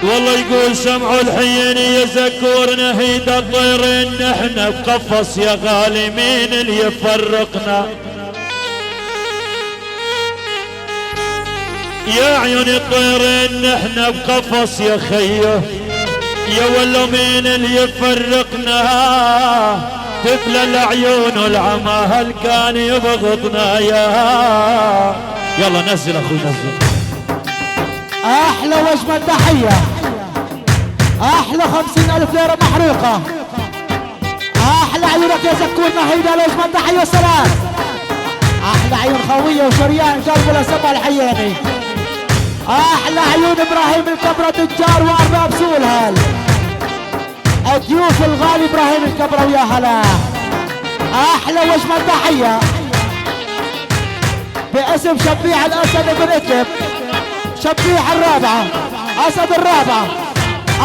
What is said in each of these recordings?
والله يقول سمعوا الحين يزكور نهيد الطيرين، نحن بقفص يا غالي مين اللي يفرقنا؟ يا عيون الطيرين نحن بقفص يا خيه، يا ولو مين اللي يفرقنا؟ تبلى العيون والعمى هل كان يبغضنا؟ يلا نزل اخوي نزل. احلى واجمل تحية، احلى 50,000 ليرة محروقة، احلى عيونك يا زكور نهيدة واجمل تحية سلام، احلى عيون خوية وشريان قلب الاسماء الحياني، احلى عيون ابراهيم الكبرى تجار وارباب سولهل، الضيوف الغالي ابراهيم الكبرى ويا هلا. احلى واجمل تحية باسم شبيح الاسد بن ادلب، شبيح الرابعة، اسد الرابعة،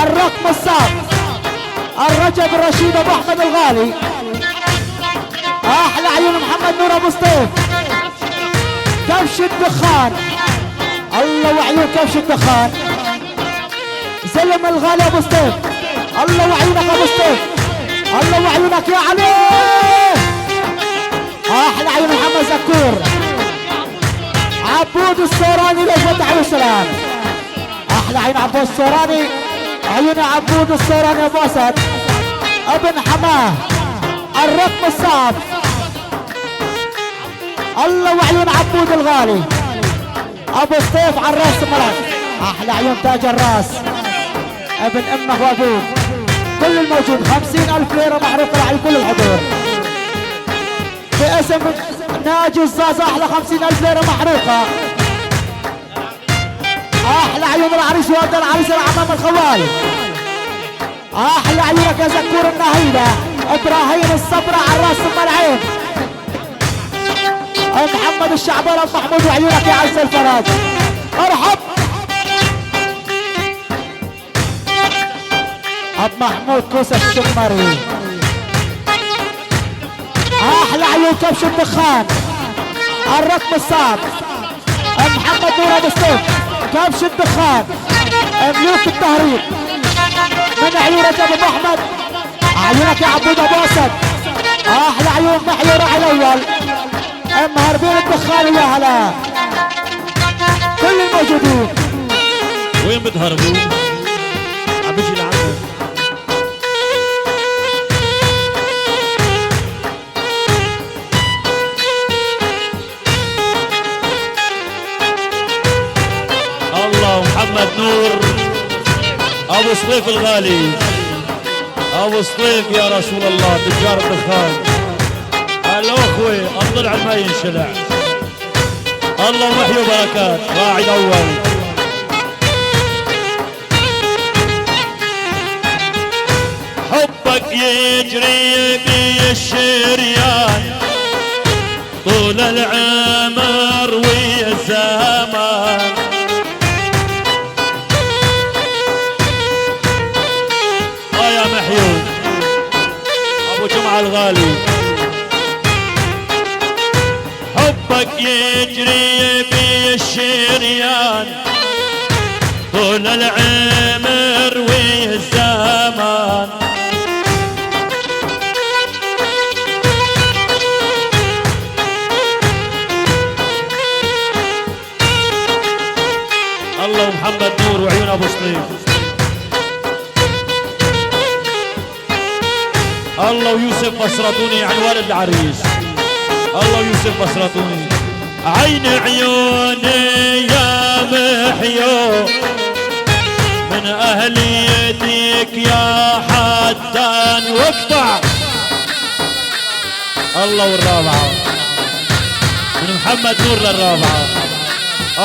الرقم الصعب، الرجب الرشيد ابو احمد الغالي، احلى عيون محمد نور ابو سطيف، كبش الدخان، الله وعيون كبش الدخان، سلم الغالي ابو سطيف، الله وعيونك ابو سطيف، الله وعيونك يا علي. احلى عيون محمد زكور، عبود السوراني للفتح والسلام، احلى عيون عبود السوراني، عيون عبود السوراني ابو اسد ابن حماه، الرقم الصعب، الله وعيون عبود الغالي ابو سطيف على الراس مرض. احلى عيون تاج الراس ابن امه وابوه، كل الموجود 50,000 ليرة محروقة على كل الحضور باسم ناجي الزازا، احلى 50,000 ليرة محروقة. احلى عيون العريس والد العريس العمام الخوالي، احلى عيونك يا زكور النهيدة ابراهيم الصبرة على راس ام العين، محمد الشعبان ابو محمود وعيونك يا عز الفرج. ارحب ابو محمود كوسة الشمري، احلى عيون كبش الدخان، الرقم الصعب، محمد نور ابو سطيف، كبش الدخان، ملوك التهريب من عيون رجب ابو احمد، عيونك يا عبود ابو اسد، احلى عيون محيي راعي الاول، مهربين الدخان ويا هلا. كل الموجودين وين بتهربوا؟ عم بيجي لعندهم. الله محمد نور ابو سطيف الغالي، ابو سطيف يا رسول الله تجار الدخان. هلا اخوي الضلع ما ينشلع. الله محيي وبركات راعي الاول. حبك يجري بي الشريان طول العمر ويا الزمان، يا محيود ابو جمعة الغالي. حبك يجري بي الشريان طول العمر ويا الزمان، الله محمد نور وعيون ابو سطيف. الله ويوسف بصرتوني عن والد العريس، الله ويوسف بصرتوني. عين عيوني يا محيو من اهليتك يا حدان واقطع. الله والرابعة من محمد نور للرابعة،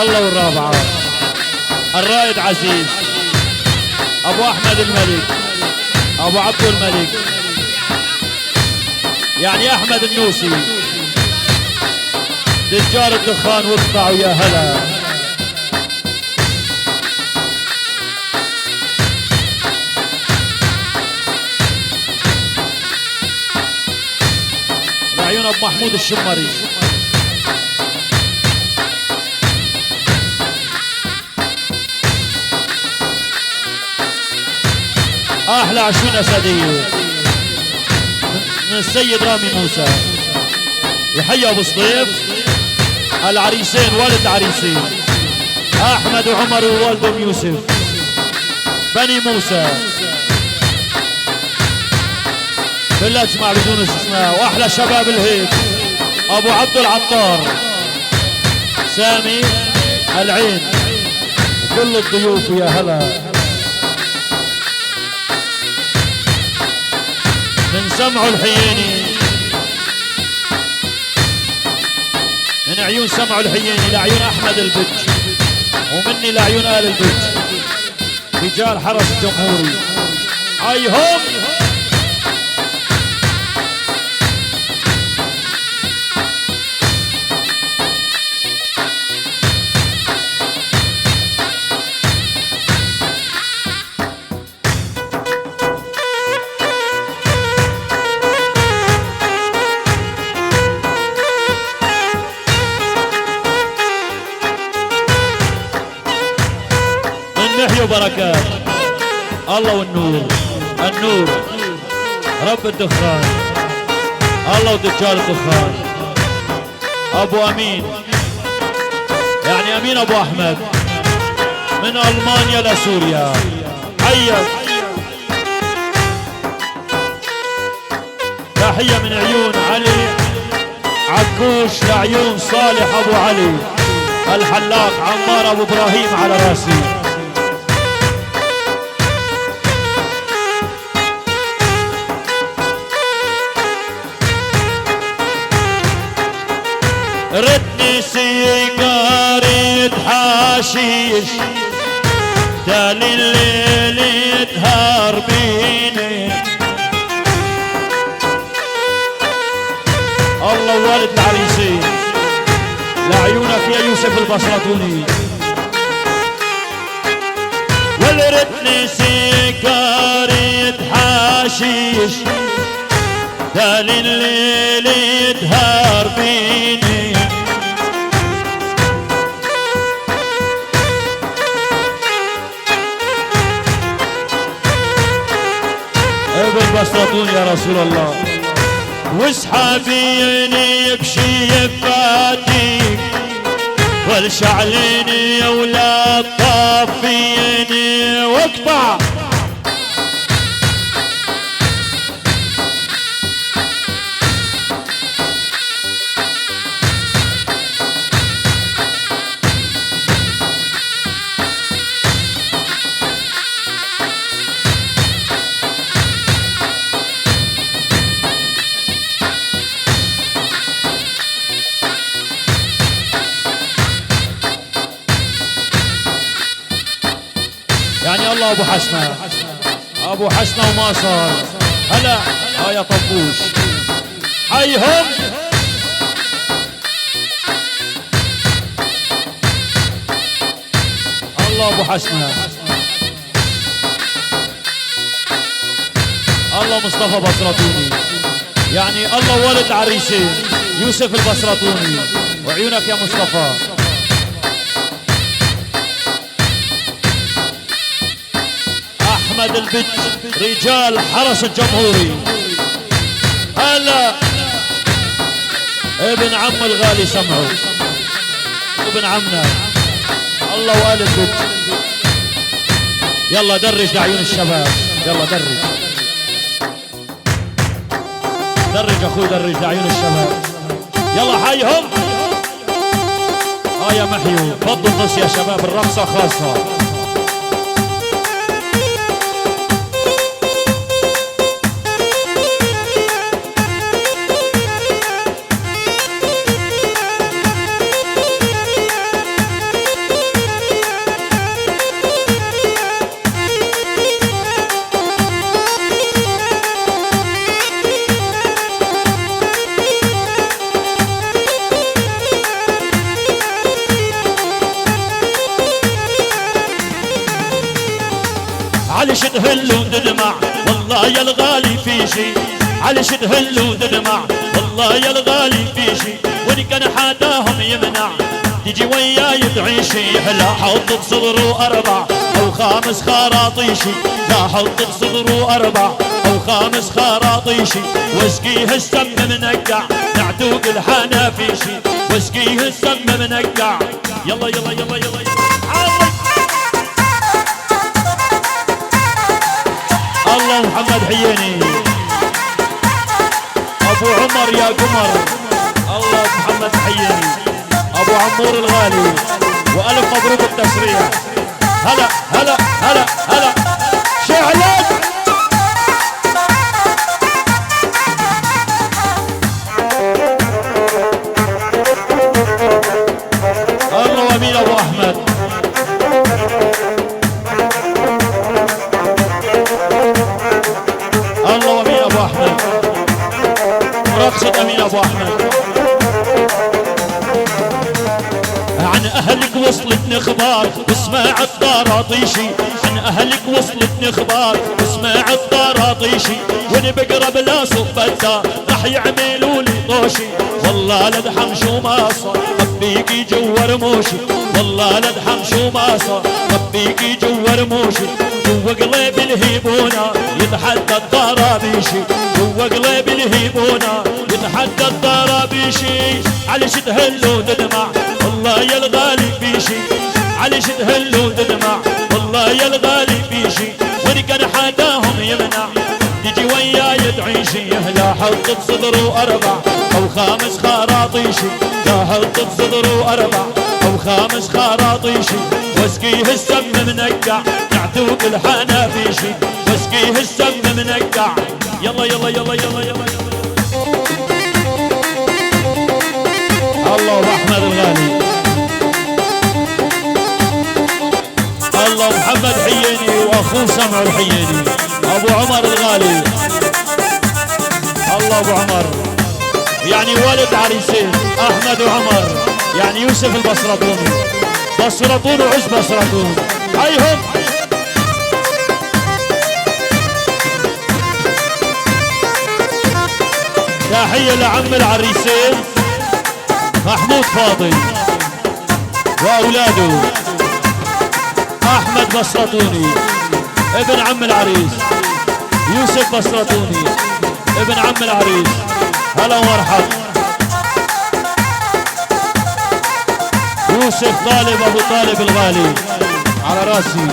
الله والرابعة. الرائد عزيز ابو احمد الملك، ابو عبد الملك يعني احمد النوسي، تجار الدخان واقطعوا يا هلا. لعيون ابو محمود الشمري. احلى 20 اسديه من السيد رامي موسى. يحيى ابو سطيف العريسين، والد العريسين احمد وعمر ووالدهم يوسف بني موسى. بالله تسمع بدون استثناء. واحلى شباب الهيك ابو عبد العطار، سامي العين، وكل الضيوف يا هلا. من سمعوا الحييني، من عيون سمعوا الحييني لعيون احمد البج، ومني لعيون آل البج، رجال حرس الجمهوري. هايهم وبركات الله والنور. النور رب الدخان، الله ودجال الدخان. ابو امين يعني امين ابو احمد من المانيا لسوريا. حيك تحيه من عيون علي عكوش لعيون صالح ابو علي الحلاق عمار ابو ابراهيم على راسي. ردني سيجارة حشيش تالي الليل يتهار بيني. الله والد العريسين لعيونك يا يوسف البسرطوني. والردني سيجارة حشيش تالي الليل يتهار بيني. ابن بسرطون يا رسول الله. واسحابيني بشيفاتي والشعليني يا ولاد طافيني واقطع. يعني الله ابو حسنه، ابو حسنه وما صار. هلا يا طبوش حيهم. الله ابو حسنه، الله مصطفى بسرطوني، يعني الله والد العريسين يوسف البسرطوني. وعيونك يا مصطفى. احمد البج رجال حرس الجمهوري. هلا ابن عم الغالي سمعوا، ابن عمنا الله والد البج. يلا درج لعيون الشباب، يلا درج درج اخوي، درج لعيون الشباب. يلا حيهم. يا محيو فضوا النص يا شباب، الرقصه خاصه. علي شتهل وتدمع والله يا الغالي في شي. علي شتهل وتدمع والله يا الغالي في شي. وان كان حداهم يمنع تجي وياي تعيشي لا حطك صغر أربع أو خامس خراطيشي لا حطك صغر أربع أو خامس خراطيشي واسقيه السم منقع نعتوق الحنافيشي واسقيه السم منقع يلا يلا يلا يلا يلا الله محمد حييني ابو عمر يا قمر الله محمد حييني ابو عمور الغالي والف مبروك التسريع هلا هلا هلا هلا شعلك الله ومين ابو احمد الله ومين ابو احمد رقصة امين ابو احمد عن اهلك وصلتني اخبار اسمع الطراطيشي عن اهلك وصلتني اخبار اسمع الطراطيشي وانا بقرب لا صبتها راح يعملوا لي طوشي والله لا ادحم شو ما صار ربيكي جوا رموشي والله لا ادحم شو ما صار ربيكي جوا رموشي جوا قلبي الهيبونا يتحدى الطرابيشي جوا قلبي الهيبونا يتحدى الطرابيشي على شد هلو تدمع والله يا الغالي بيشي على شد هلو تدمع والله يا الغالي بيشي وان كان حداهم يمنع تجي وياي تعيشي لا حط بصدره أربع أو خامس خراطيشي لا حط بصدره أربع أو خامس خراطيشي واسقيه السم منقع نعتوق الحنافيشي واسقيه السم منقع يلا يلا يلا يلا يلا الله وأحمد الغالي الله محمد حييني واخوه سمع الحييني ابو عمر الغالي الله ابو عمر يعني ولد عريسين احمد وعمر يعني يوسف البصرطوني بصرطون وعز بصرطون هيهم تحية لعم العريسين محمود فاضل واولاده احمد بصرطوني ابن عم العريس يوسف بصرطوني ابن عم العريس هلا ومرحب يوسف طالب ابو طالب الغالي على راسي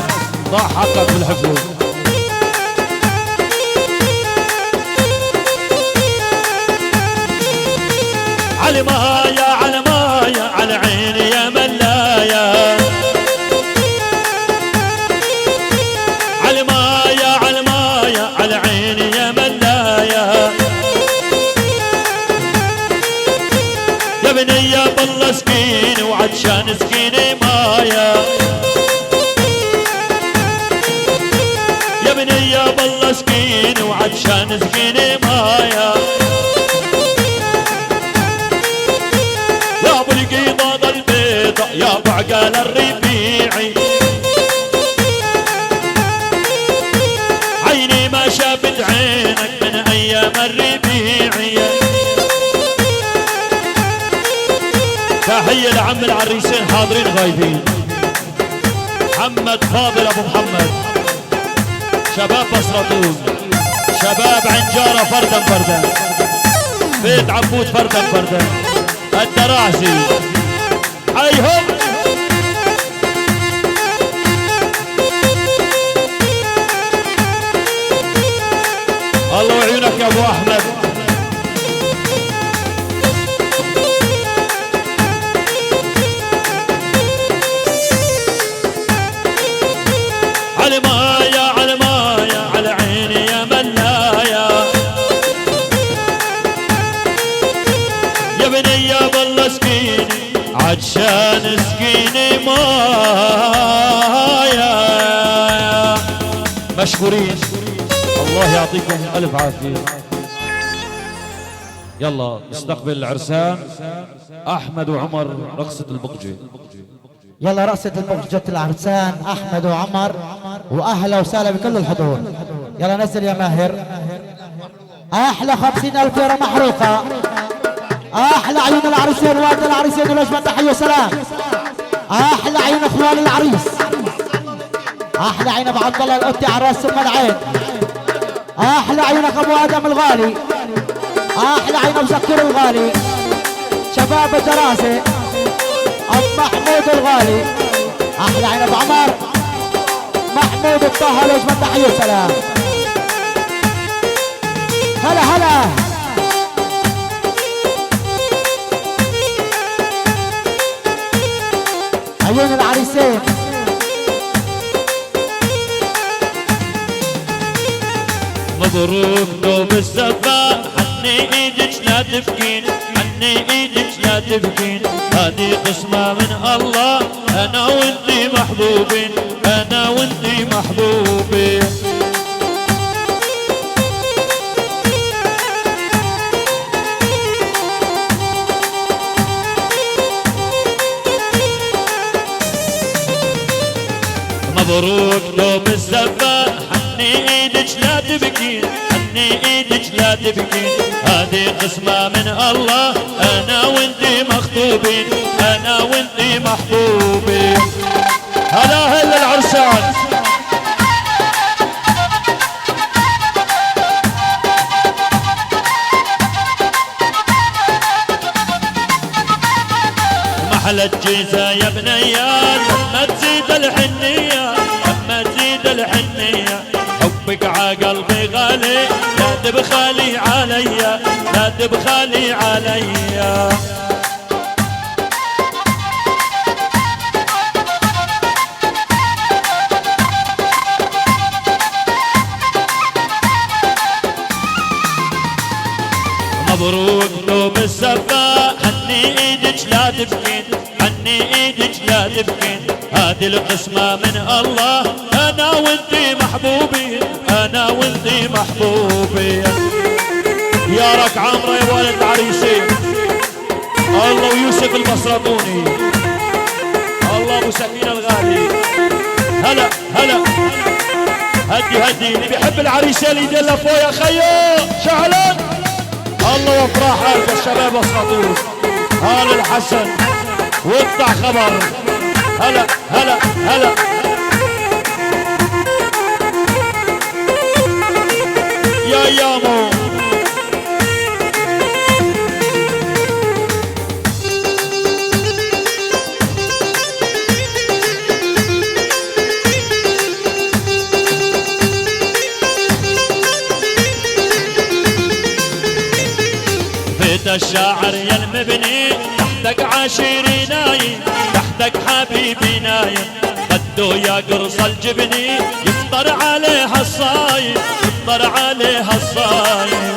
ضاع حقك بالحفل على مايا على مايا على عيني يا ملايا على مايا على مايا على عيني يا ملايا يا بني يا بالله سكين وعطشان سكيني مايا يا بني يا بالله سكين وعطشان سكيني مايا يا ابو القيضة البيضة يا ابو عقال الربيعي عيني ما شافت عينك من ايام الربيعية تحية لعم العريسين حاضرين غايبين محمد فاضل ابو محمد شباب بصرطون شباب عنجارة فردا فردا بيت عبود فردا فردا الدراعسي هيهم الله وعيونك يا ابو احمد على مايا على مايا على عيني يا ملايا يا بني يا بالله سكيني عطشان سكيني مايا مشكورين الله يعطيكم ألف عافية يلا استقبل العرسان أحمد وعمر رقصة البقجة يلا رقصة البقجة العرسان أحمد وعمر وأهلا وسهلا بكل الحضور. يلا نزل يا ماهر. أحلى 50,000 ليرة محروقة. أحلى عيون العريسين وقت العريسين والأجمل تحية وسلام. احلى عين اخوان العريس، احلى عين ابو عبد الله القطي على راس ام العين، احلى عينك ابو ادم الغالي، احلى عين ابو زكير الغالي، شباب الدراسه ابو محمود الغالي، احلى عين ابو عمر محمود الطه له اجمل تحيه وسلام. هلا هلا عيون العريسين. مبروك نوب الزفاف، حني ايدك لا تبكين، حني ايدك لا تبكين، هذه قسمة من الله، انا وانتي محبوبين، انا وانتي محبوبين. مبروك نوب الزفاف، حني ايدك لا تبكين، حني ايدك لا تبكين، هذه قسمة من الله، انا وانتي مخطوبين، انا وانتي محبوبين. هلا هلا العرسان. محلى الجيزة يا بنيان، لما تزيد الحنية، لما تزيد الحنية، حبك عقلبي غالي، لا تبخلي عليا، لا تبخلي عليا. مبروك نوب الزفاف، حني ايدك لا تبكين، حني ايدك لا تبكين، هذه القسمة من الله، انا وانتي محبوبين، انا وانتي محبوبين. يا رك عمرو يا ولد العريسين، الله ويوسف البصرطوني، الله ابو سكينة الغالي. هلا هلا هدي هدي، اللي بيحب العريسين يدلها فوق يا خيو شعلان. الله وافراح قلب الشباب بصرطوس، هلا الحسن واقطع خبر. هلا هلا هلا يا يامو. بيت الشاعر يا المبني، تحتك عشيري نايم، تحتك حبيبي نايم، خدو يا قرص الجبني، يفطر عليها الصايم، يفطر عليها الصايم.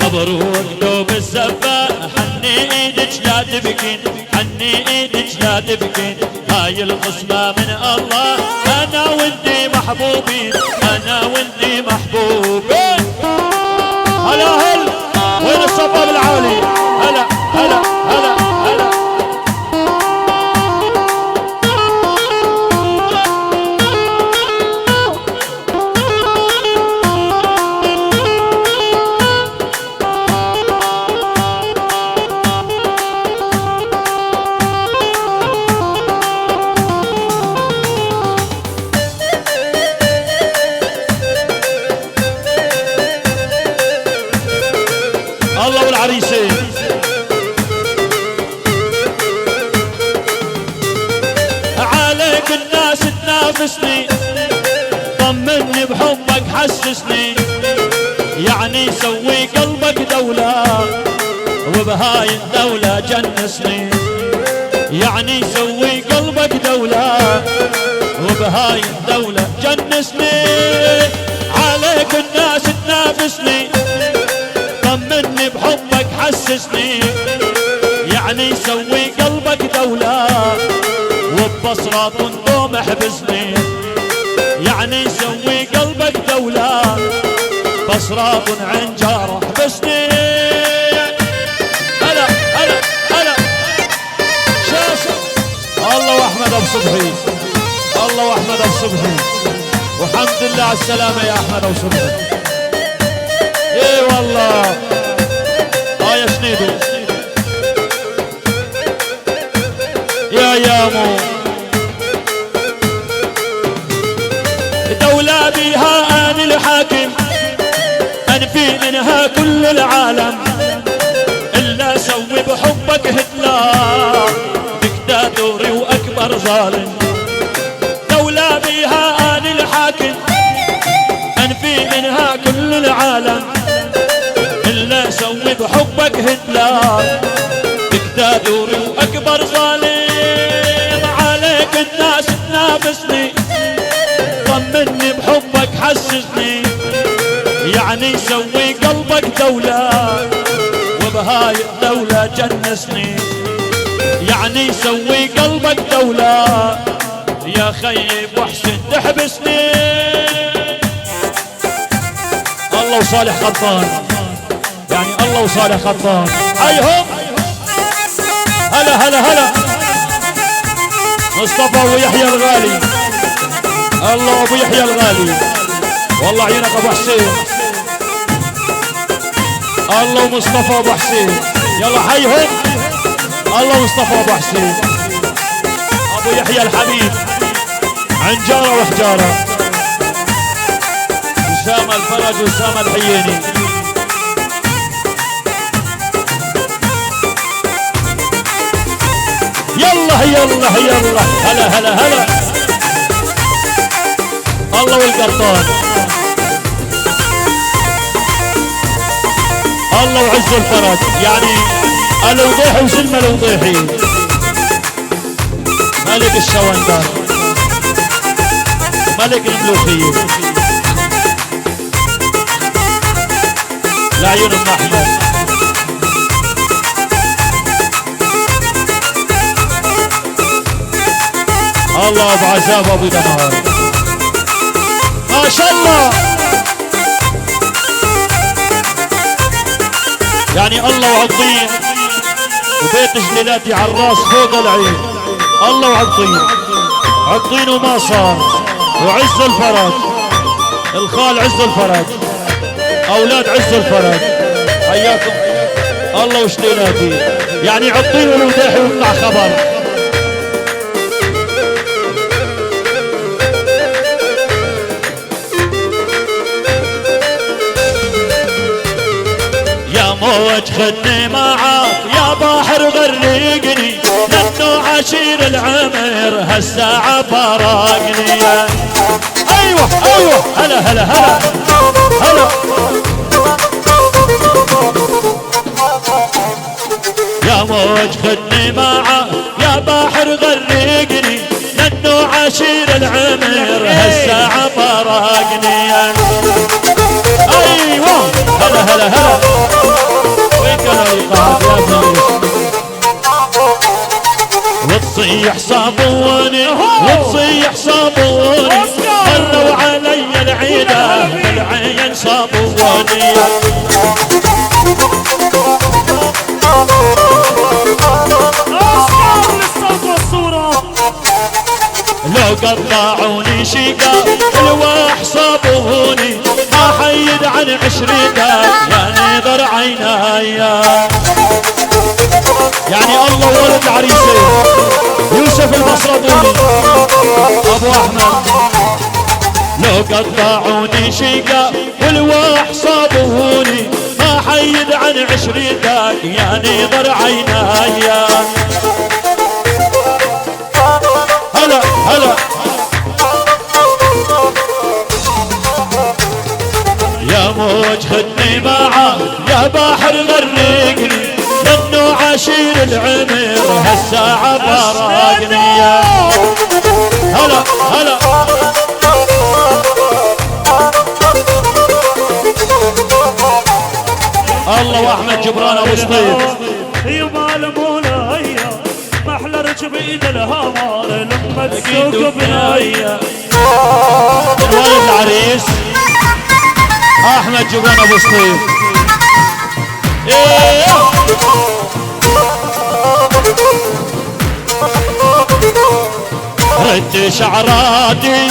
مبروك نوب الزفاف، حني ايدك لا تبكين، حني ايدك لا تبكين، هاي القسمة من الله، انا وانتي محبوبين، انا وانتي محبوبين. هلا هلا وين الصباب العالي. هلا هلا هلا هلا الله والعريسين. عليك الناس تنافسني، طمني بحبك حسسني، يعني سوي قلبك دولة، وبهاي الدولة جنسني، يعني سوي قلبك دولة، وبهاي الدولة جنسني. عليك الناس تنافسني، طمني بحبك حسسني، يعني سوي قلبك دولة، وببصرة ونقوم احبسني، يعني سوي قلبك دولة، بصرة عنجارة احبسني. هلا هلا هلا شاسة الله واحمد ابو صبحي، الله واحمد ابو صبحي، وحمد لله على السلامة يا أحمد أبو صبحي. إيه والله يا شنيدو يا يامو. دولة بها أنا الحاكم، أنفي منها كل العالم، إلا سوي بحبك هتلر دكتاتوري وأكبر ظالم. دولة بها أنا الحاكم، أنفي منها كل العالم، إلا سوي بحبك هتلر دكتاتوري وأكبر ظالم. عليك الناس تنافسني، طمني بحبك حسسني، يعني سوي قلبك دولة وبهاي الدولة جنسني، يعني سوي قلبك دولة يا خيب واحسن تحبسني. الله وصالح خطان، يعني الله وصالح خطان. هيهم هلا هلا هلا مصطفى ويحيى الغالي. الله ابو يحيى الغالي، والله عينك ابو حسين. الله مصطفى ابو حسين، يلا حيهم. الله مصطفى ابو حسين، ابو يحيى الحبيب، عنجاره وحجاره، اسامه الفرج واسامه الحييني. يلا يلا يلا هلا هلا هلا. الله والقطان، الله وعز الفرج، يعني الوضيحي وسلمى الوضيحي، ملك الشوندر، ملك الملوخية، لعيون ام احمد. الله ابو عزاب ابو دمار، ما شاء الله، يعني الله وعطين وبيت جليلاتي على الراس فوق العين. الله وعطين، عطين وما صار، وعز الفرج، الخال عز الفرج، اولاد عز الفرج، حياكم الله وجليلاتي، يعني عطين والوضيحي ويطلع خبر. موج خدني معاك يا بحر غرقني، لانه عشير العمر هالساعة فراقني. ايوه ايوه هلا هلا هلا هلا. يا موج خدني معاك يا بحر غرقني، لانه عشير العمر هالساعة فراقني. ايوه هلا هلا هلا. وين كان الايقاعات يا ابني؟ وتصيح صابوني وتصيح صابوني، مروا علي العيدة بالعين صابوني. لو قطعوني شقا الواح صابوني، ما حيد عن عشرتك يا نظر عيناي. يعني الله ولد العريسين يوسف المصربوني ابو احمد. لو قطعوني شقا والواح صابوني، ما حيد عن عشرتك يا نظر عيناي. هلا هلا. يا موج خدني معاك يا بحر غرقني، لانه عشير العمر هالساعة فراقني. هلا هلا. الله واحمد جبران ابو سطيف. يما المولى هيا محلى ركب ايد الهوار لما تسوق بنايا. الوالد العريس احمد جبران ابو سطيف. ايه رد شعراتي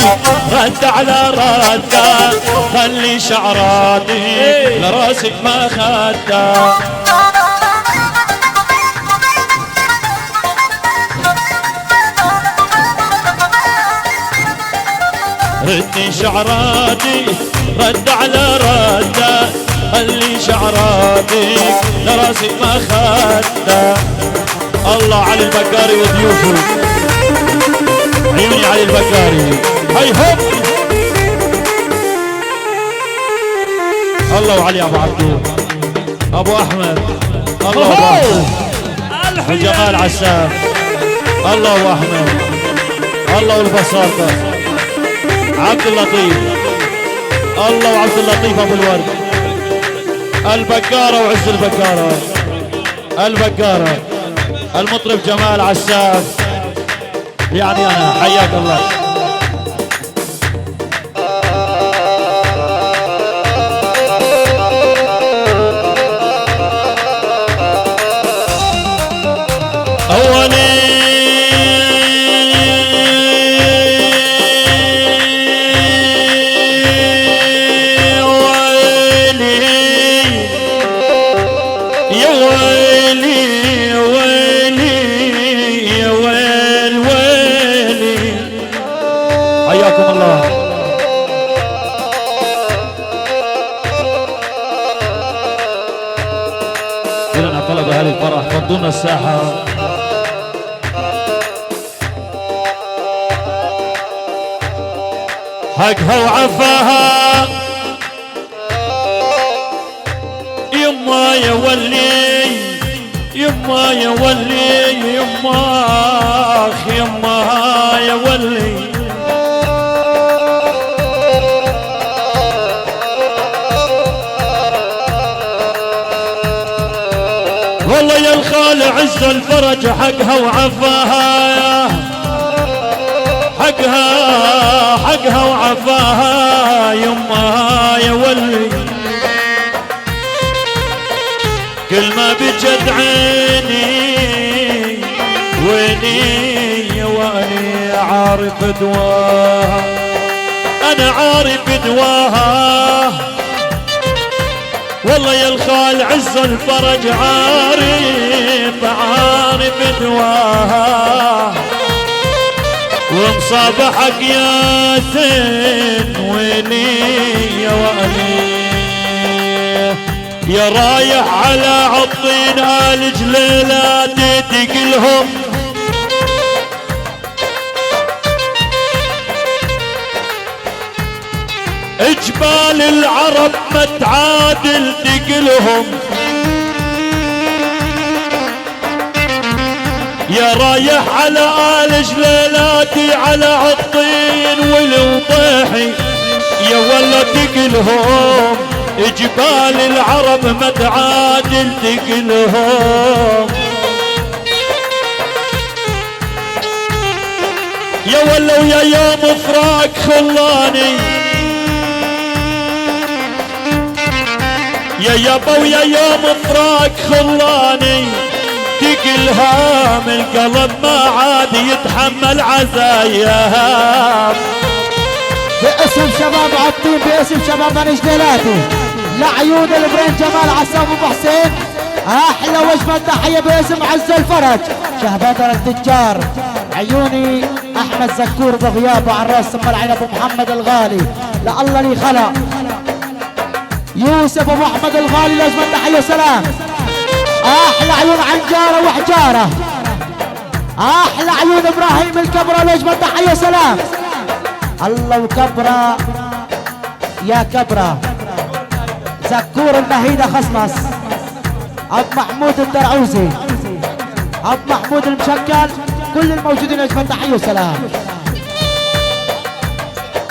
رد على رده، خلي شعراتي لراسك ما خده. ردي شعراتي رد على رده، خلي شعراتي لراسك ما خده. الله علي البكاري وضيوفه، عيوني علي البكاري. هاي هوب الله وعلي ابو عبدو ابو احمد، الله ابو احمد وجمال عساف، الله ابو احمد، الله والبساطه. عبد اللطيف، الله وعبد اللطيف ابو الورد، البكاره وعز البكاره، البكاره، المطرب جمال عساف. يعني انا حياك الله. اولي فضونا الساحة. حقها وعفاها يما يا ولي، يما يا ولي، يما يما يا ولي. والله يا الخال عز الفرج حقها وعفاها، حقها وعفاها يما يا ولي. كل ما بجد عيني ويني واني عارف دواها، انا عارف دواها. والله يا الخال عز الفرج عارف دواها، ومصابحك يا زين ويلي يا وألي. يا رايح على عطين آل جليلات تقلهم، اجبال العرب ما تعادل تقلهم. يا رايح على آل جليلاتي على عطين والوضيحي يا ولا تقلهم، اجبال العرب ما تعادل تقلهم. يا ولا ويا يوم فراق خلاني، يا يابا ويا يوم فراق خلاني. تقلها من القلب ما عاد يتحمل عزاياها. باسم شباب عطين، باسم شباب بني جليلاتي، لعيون البرين جمال عساف ابو حسين، احلى وجبه تحيه باسم عز الفرج شهبادر التجار. عيوني احمد زكور بغيابه على الراس ثم العين ابو محمد الغالي، لله لي خلق يوسف ابو احمد الغالي لجمه تحيه وسلام. احلى عيون عنجاره وحجاره، احلى عيون ابراهيم الكبره لجمه تحيه وسلام. الله وكبره يا كبره. زكور النهيده خصمص، ابو محمود الدرعوزي، ابو محمود المشكل، كل الموجودين لجمه تحيه وسلام.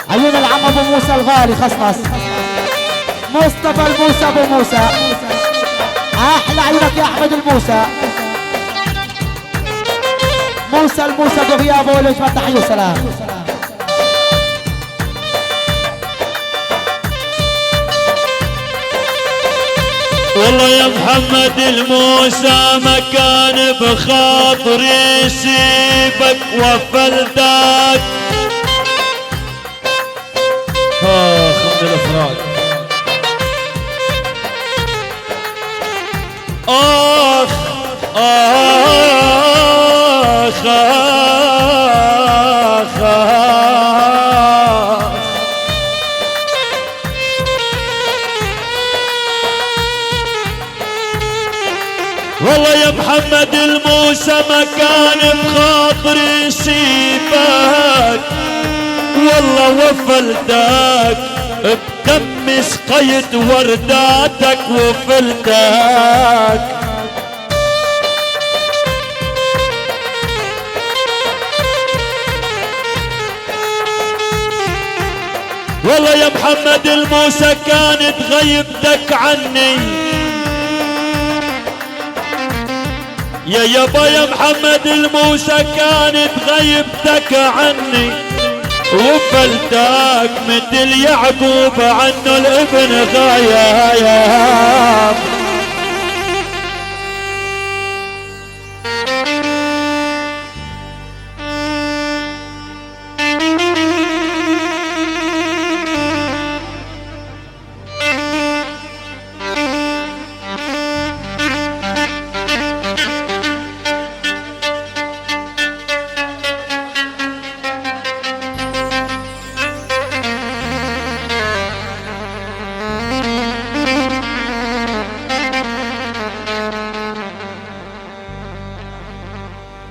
عيون العم ابو موسى الغالي خصمص، مصطفى الموسى ابو موسى، احلى عيونك يا احمد الموسى. موسى الموسى بغيابه لجمه تحيه وسلام. والله يا محمد الموسى ما كان بخاطري سيبك وفلتك. من الافراد آخ آخ آخ آخ. والله يا محمد الموسى ما كان بخاطري سيبك، والله وفلتك بدم سقيت ورداتك وفلتك. والله يا محمد الموسى كانت غيبتك عني، يا يابا يا محمد الموسى كانت غيبتك عني، وفلتك مثل يعقوب عنه الابن غايب.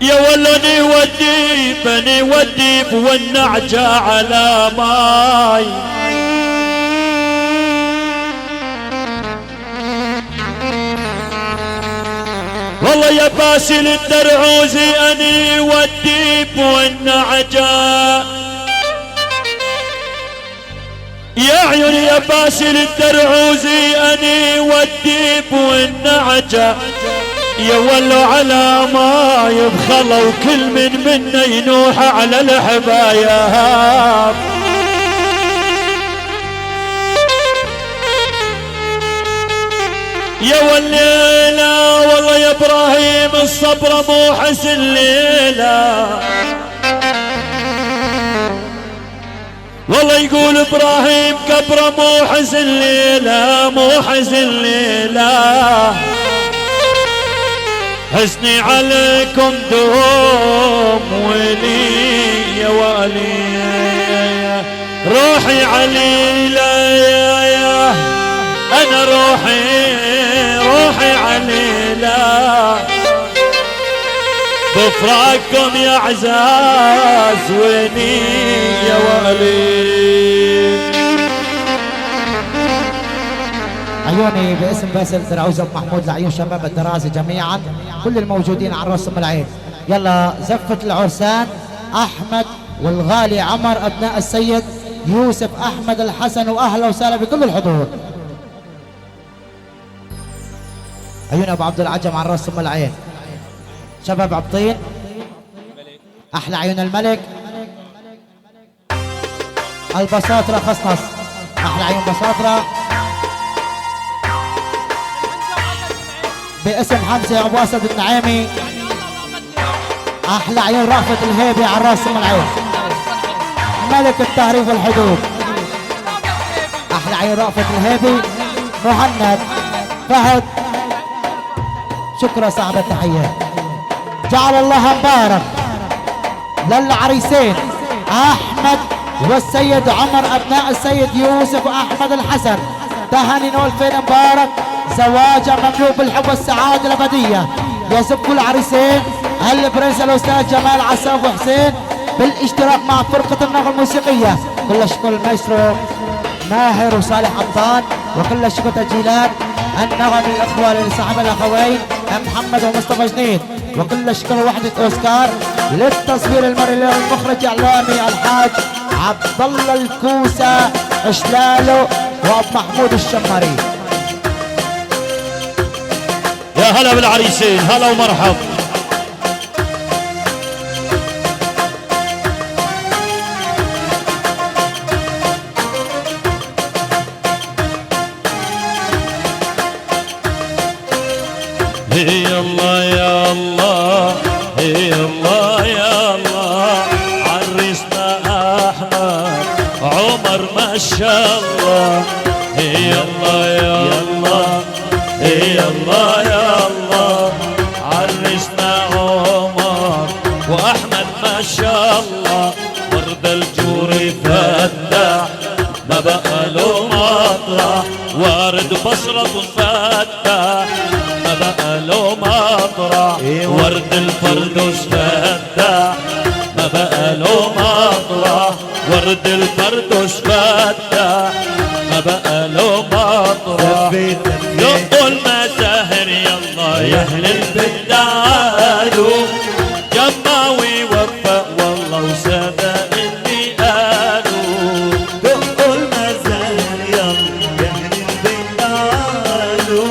يا ولني وديبني وديب والنعجة على ماي، والله يا باسل الدرعوزي اني وديب والنعجة، يا عيوني يا باسل الدرعوزي اني وديب والنعجة، يا ولو على ما يبخلوا كل من منا ينوح على الحبايب. يا والليلة والله يا ابراهيم الصبر مو حسن ليلة، والله يقول ابراهيم كبره مو حزن ليلة مو حزن ليلة، حزني عليكم دوم ولي يا والي، روحي عليلة يا انا روحي عليلة، بفراقكم يا عزاز ويني يا والي. عيوني باسم باسل درعوز ابو محمود لعيون شباب الدرازي جميعا، كل الموجودين على راس ام العين. يلا زفة العرسان احمد والغالي عمر ابناء السيد يوسف احمد الحسن، واهلا وسهلا بكل الحضور. عيون ابو عبد العجم على راس ام العين، شباب عبطين احلى عيون الملك، البساطرة خصنص احلى عيون بساطرة باسم حمزة ابو اسد النعيمي، احلى عيون رأفت الهيبي على راس ام العين، ملك التهريب والحدود احلى عيون رأفت الهيبي، مهند فهد، شكرا صاحب التحية. جعل الله مبارك للعريسين احمد والسيد عمر ابناء السيد يوسف واحمد الحسن، تهاني والفين مبارك، زواجا مملوء بالحب والسعاده الابديه. يسب كل عريسين البرنس الاستاذ جمال عساف وحسين بالاشتراك مع فرقه النغمه الموسيقيه. كل الشكر المايسترو ماهر وصالح عبطان، وكل الشكر تسجيلات النغم الاخوه لصاحب الاخوين محمد ومصطفى جنيد، وكل الشكر وحده اوسكار للتصوير المرئي للمخرج الاعلامي الحاج عبد الله الكوسه اشلاله وابو محمود الشمري. يا هلا بالعريسين، هلا ومرحب. الله يا الله يا الله يا الله يا الله عرسنا عمر واحمد ما شاء الله ورد الجوري فتح ما بقى له مطرح وارد بصرة فتح ما بقى له مطرح ورد الفردوس فتح ما بقى له مطرح ورد الفردوس فتح ما بقى له مطرح دقوا المساهر يلا يا اهل البيت تعالوا جماوي وفق والله وصدق اللي قالوا دقوا المزاهر يلا يا اهل البيت تعالوا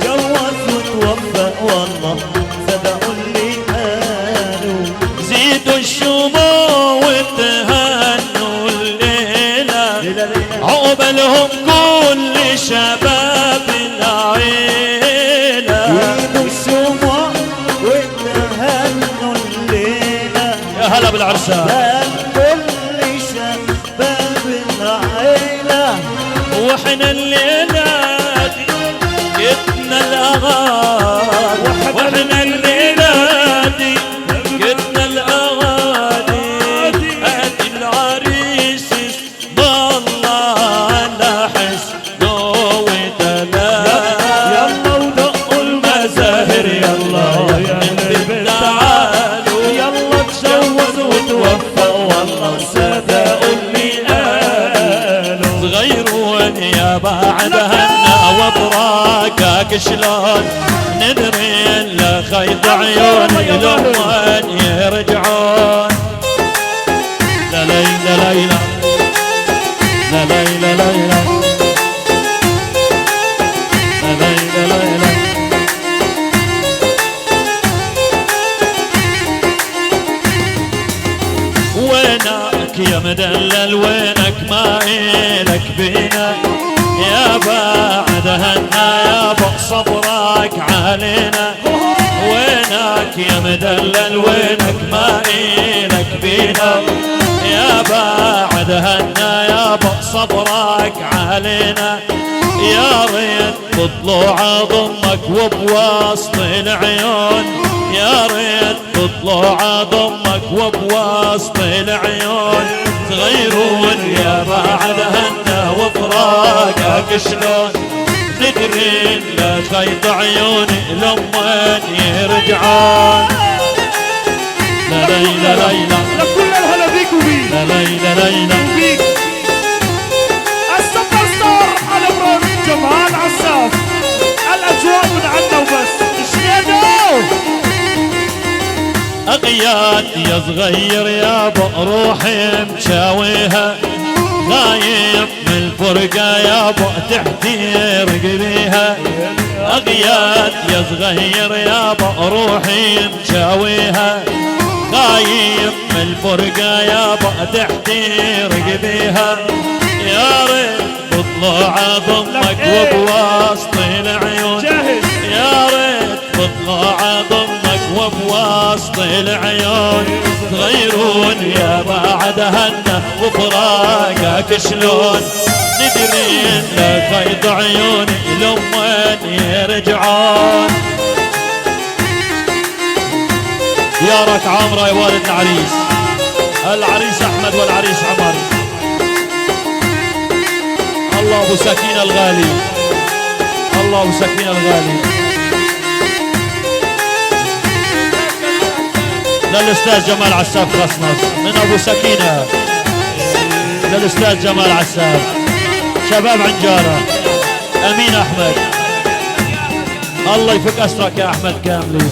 جوز وتوفق والله صدقوا اللي قالوا زيدوا الشموع وتهنوا الليلة عقبالهم كل شباب العيلة زيدوا الشموع وتهنوا الليلة يا هلا بالعرسان كل شباب العيلة واحنا الليلة جبنا الأغاني واحنا الليلة دي جبنا الأغاني هاتي العريس الله على حسنه ودلال يلا ودقوا المزاهر يلا يا البيت تعالوا يلا تجوز وتوفى والله صدقوا اللي قالوا صغيرون يا بعد هنا وبراكك شلون ندري الا خيط عيوني لمن يرجعون لا ليلى ليلى لا ليلى ليلى لا ليلى ليلى وينك يا مدلل وينك ما إلك بينا يا بعد هنا يا بق صبرك علينا وينك يا مدلل وينك ما إلك بينا يا بعد هنا يا بق صبرك علينا يا ريت بطلوع ضمك وبوسط العيون يا ريت بطلوع ضمك وبوسط العيون تغيرون يا بعد هنا وفراقك شلون ندري لا خيط عيوني لمن يرجعون لا ليلى ليلى لكل الهلا بيك وبيك لا ليلى ليلى وبيك السوبر ستار على برون جمال عساف الاجواء من عنا وبس شنو أغياد يا صغير يا بروحي مشاويها غايب من الفرقة يا تحتير قبيها أغياد يا صغير يا بروحي مشاويها غايب من الفرقة يا تحتير قبيها يا ريت بطلوع ضمك وبوسط العيون جاهز يا ريت بطلوع ضمك وبوسط العيون تغيرون يا بعد هنا وفراقك شلون ندري ان خيط عيوني لمن يرجعون يارك عمرة يا والد العريس العريس احمد والعريس عمر الله ابو سكينة الغالي الله ابو سكينة الغالي للاستاذ جمال عساف خصنص من ابو سكينة للاستاذ جمال عساف شباب عنجارة امين احمد الله يفك اسرك يا احمد كاملي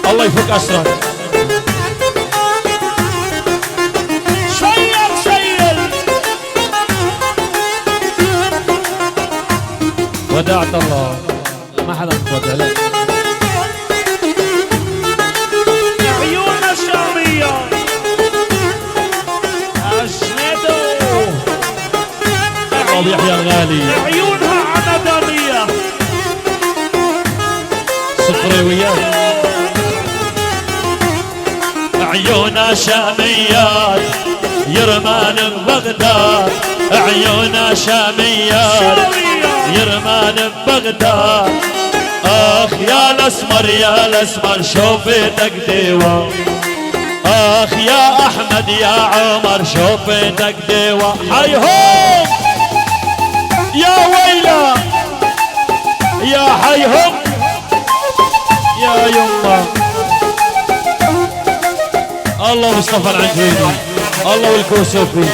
الله يفك اسرك شيل شيل ودعت الله ما حدا متودع لك عيون الشامية أجندوا الله يحيى الغالي عيونها عمدانية صفريويات عيونا شاميات يرمان ببغداد، عيونا شاميات يرمان ببغداد. اخ يا الاسمر يا الاسمر شوفتك ديوة، اخ يا احمد يا عمر شوفتك ديوة. حيهم يا ويلا يا حيهم يا يما. الله مصطفى العنجيني، الله والكوسوفي،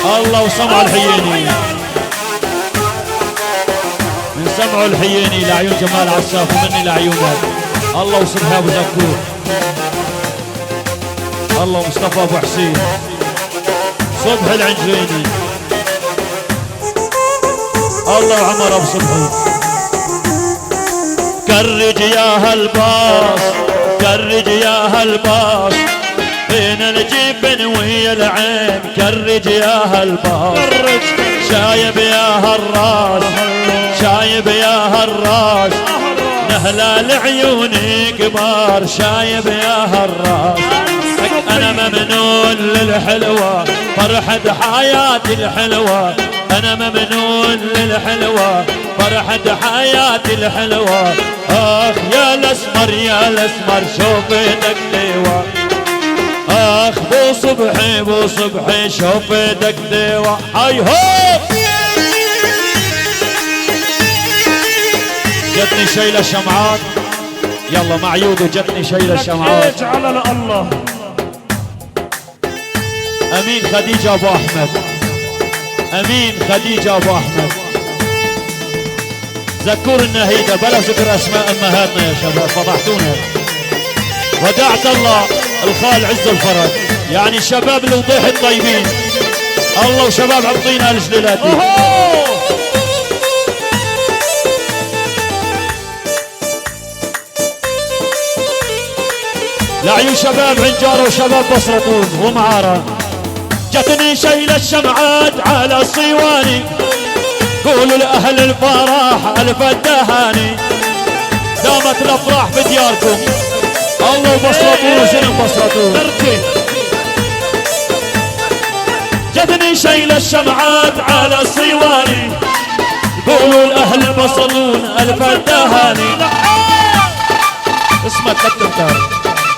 الله وسمع الحييني، من سمعوا الحييني لعيون جمال عساف ومني لعيونك. الله وصبحي ابو زكور، الله مصطفى ابو حسين، صبحي العنجيني، الله وعمر ابو صبحي. كرج يا هالباص كرج يا هالباص بين الجبن ويا العين، كرج يا هالباص شايب يا هالراس شايب يا هالراس، نهلا لعيوني كبار شايب يا هالراس. انا ممنون للحلوة فرحة حياتي الحلوة، انا ممنون للحلوة فرحة حياتي الحلوة. اخ يا الاسمر يا الاسمر شوفتك ديوة، اخ بو صبحي بو صبحي شوفتك ديوة. هاي هو جتني شيلة شمعات، يلا مع يودو جتني شيلة شمعات. اجعل الله. امين خديجة ابو احمد، امين خديجة ابو احمد. ذكور النهيدة بلا ذكر اسماء امهاتنا يا شباب فضحتونا. ودعت الله الخال عز الفرج، يعني الشباب الوضيح الطيبين، الله وشباب عطينا الجليلاتي. لعيون شباب عنجارة وشباب بصرة ومعارة. جتني شيل الشمعات على الصيواني، قولوا لأهل الفرح ألف التهاني، دامت الأفراح بدياركم. الله وبصرتون وزين بصرتون. جتني شيل الشمعات على الصيواني، قولوا لأهل البصرون ألف التهاني. اسمك كتبتها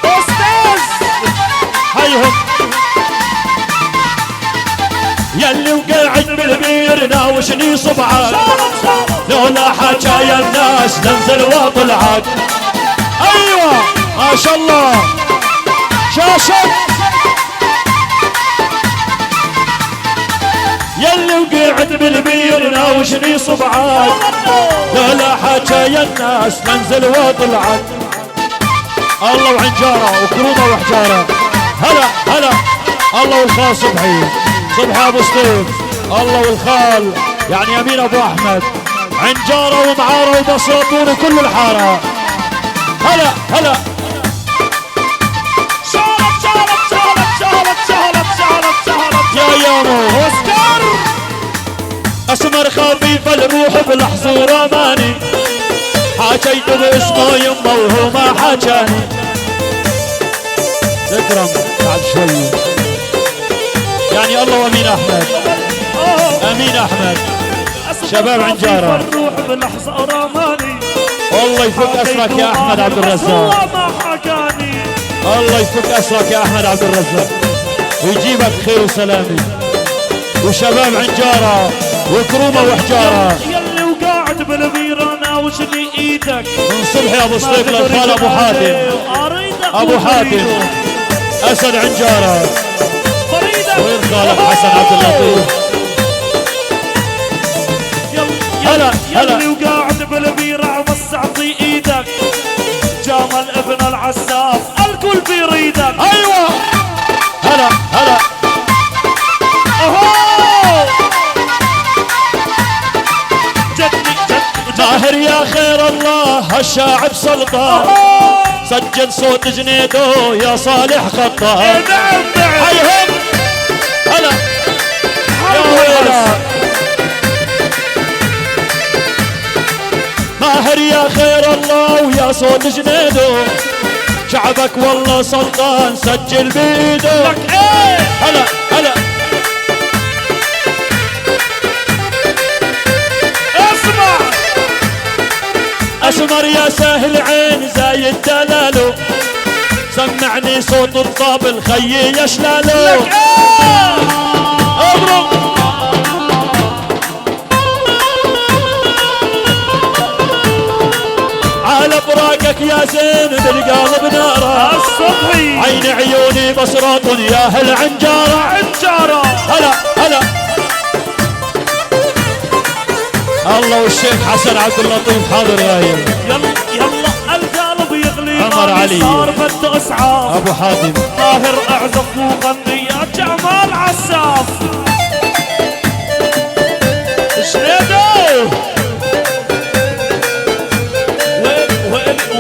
أستاذ هيهم يلي وقاعد بالبير ناوشني صبعك، لولا حكايا الناس ننزل واطلعك. ايوه ما شاء الله شاشة يلي وقاعد بالبير ناوشني صبعك، لولا حكايا الناس ننزل واطلعك. الله وعنجارة وكرومة وحجارة. هلا هلا الله والخال صبحي صبحي ابو سطيف، الله والخال يعني امين ابو احمد، عنجاره ومعاره وبساطون وكل الحاره. هلا هلا شهرت شهرت شهرت شهرت شهرت شهرت شهرت يا يامو اوسكار. اسمر خفيف الروح بلحظه رماني، حكيت باسمه يمه وهو ما حكاني. اكرم بعد شوي يعني الله وامين احمد، امين احمد شباب عنجاره. الروح بلحظه رماني، الله يفك اسرك يا احمد عبد الرزاق، ما حكاني. الله يفك اسرك يا احمد عبد الرزاق ويجيبك خير وسلامه. وشباب عنجاره وكرومه وحجاره. يلي وقاعد بالبيره ناوشني ايدك، من صبحي ابو سطيف للخال ابو حاتم، ابو حاتم اسد عنجاره. وين خالك حسن عبد اللطيف؟ هلا هلا يلي وقاعد بالبيره بس اعطي ايدك، جمال ابن العساف الكل بيريدك. ايوه هلا هلا ماهر يا خير الله هالشاعب سلطان، سجل صوت جنيدو يا صالح خطاب. حيهم هلا يا ويلا ماهر يا خير الله ويا صوت جنيدو، شعبك والله سلطان سجل بيده. لك ايه هلا هلا اسمع اسمر يا ساهل عين زايد دلاله، سمعني صوت الطابل خيي يا شلاله. لك ايه اضرب على براقك يا زين بالقلب ناره، الصبحي عين عيوني بصرات يا هل عنجاره. عنجارة هلا هلا الله والشيخ حسن عبد اللطيف حاضر غايب. يلا يلا القلب يغلي عمر علي. صار بده اسعاف. ابو حاتم طاهر اعزف وغني يا جمال عساف. شنيدو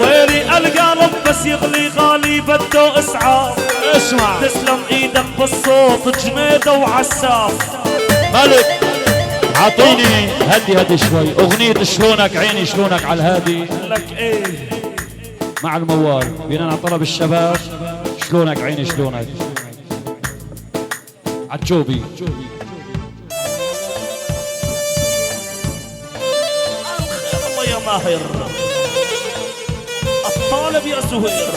ويلي القلب بس يغلي غالي بده اسعاف. اسمع تسلم ايدك بالصوت جميدة وعساف. ملك عطيني هدي شوي اغنية شلونك عيني شلونك على الهادي لك ايه مع الموال بناء على طلب الشباب. شلونك عيني شلونك عالجوبي. الله يا ماهر الطالب يا زهير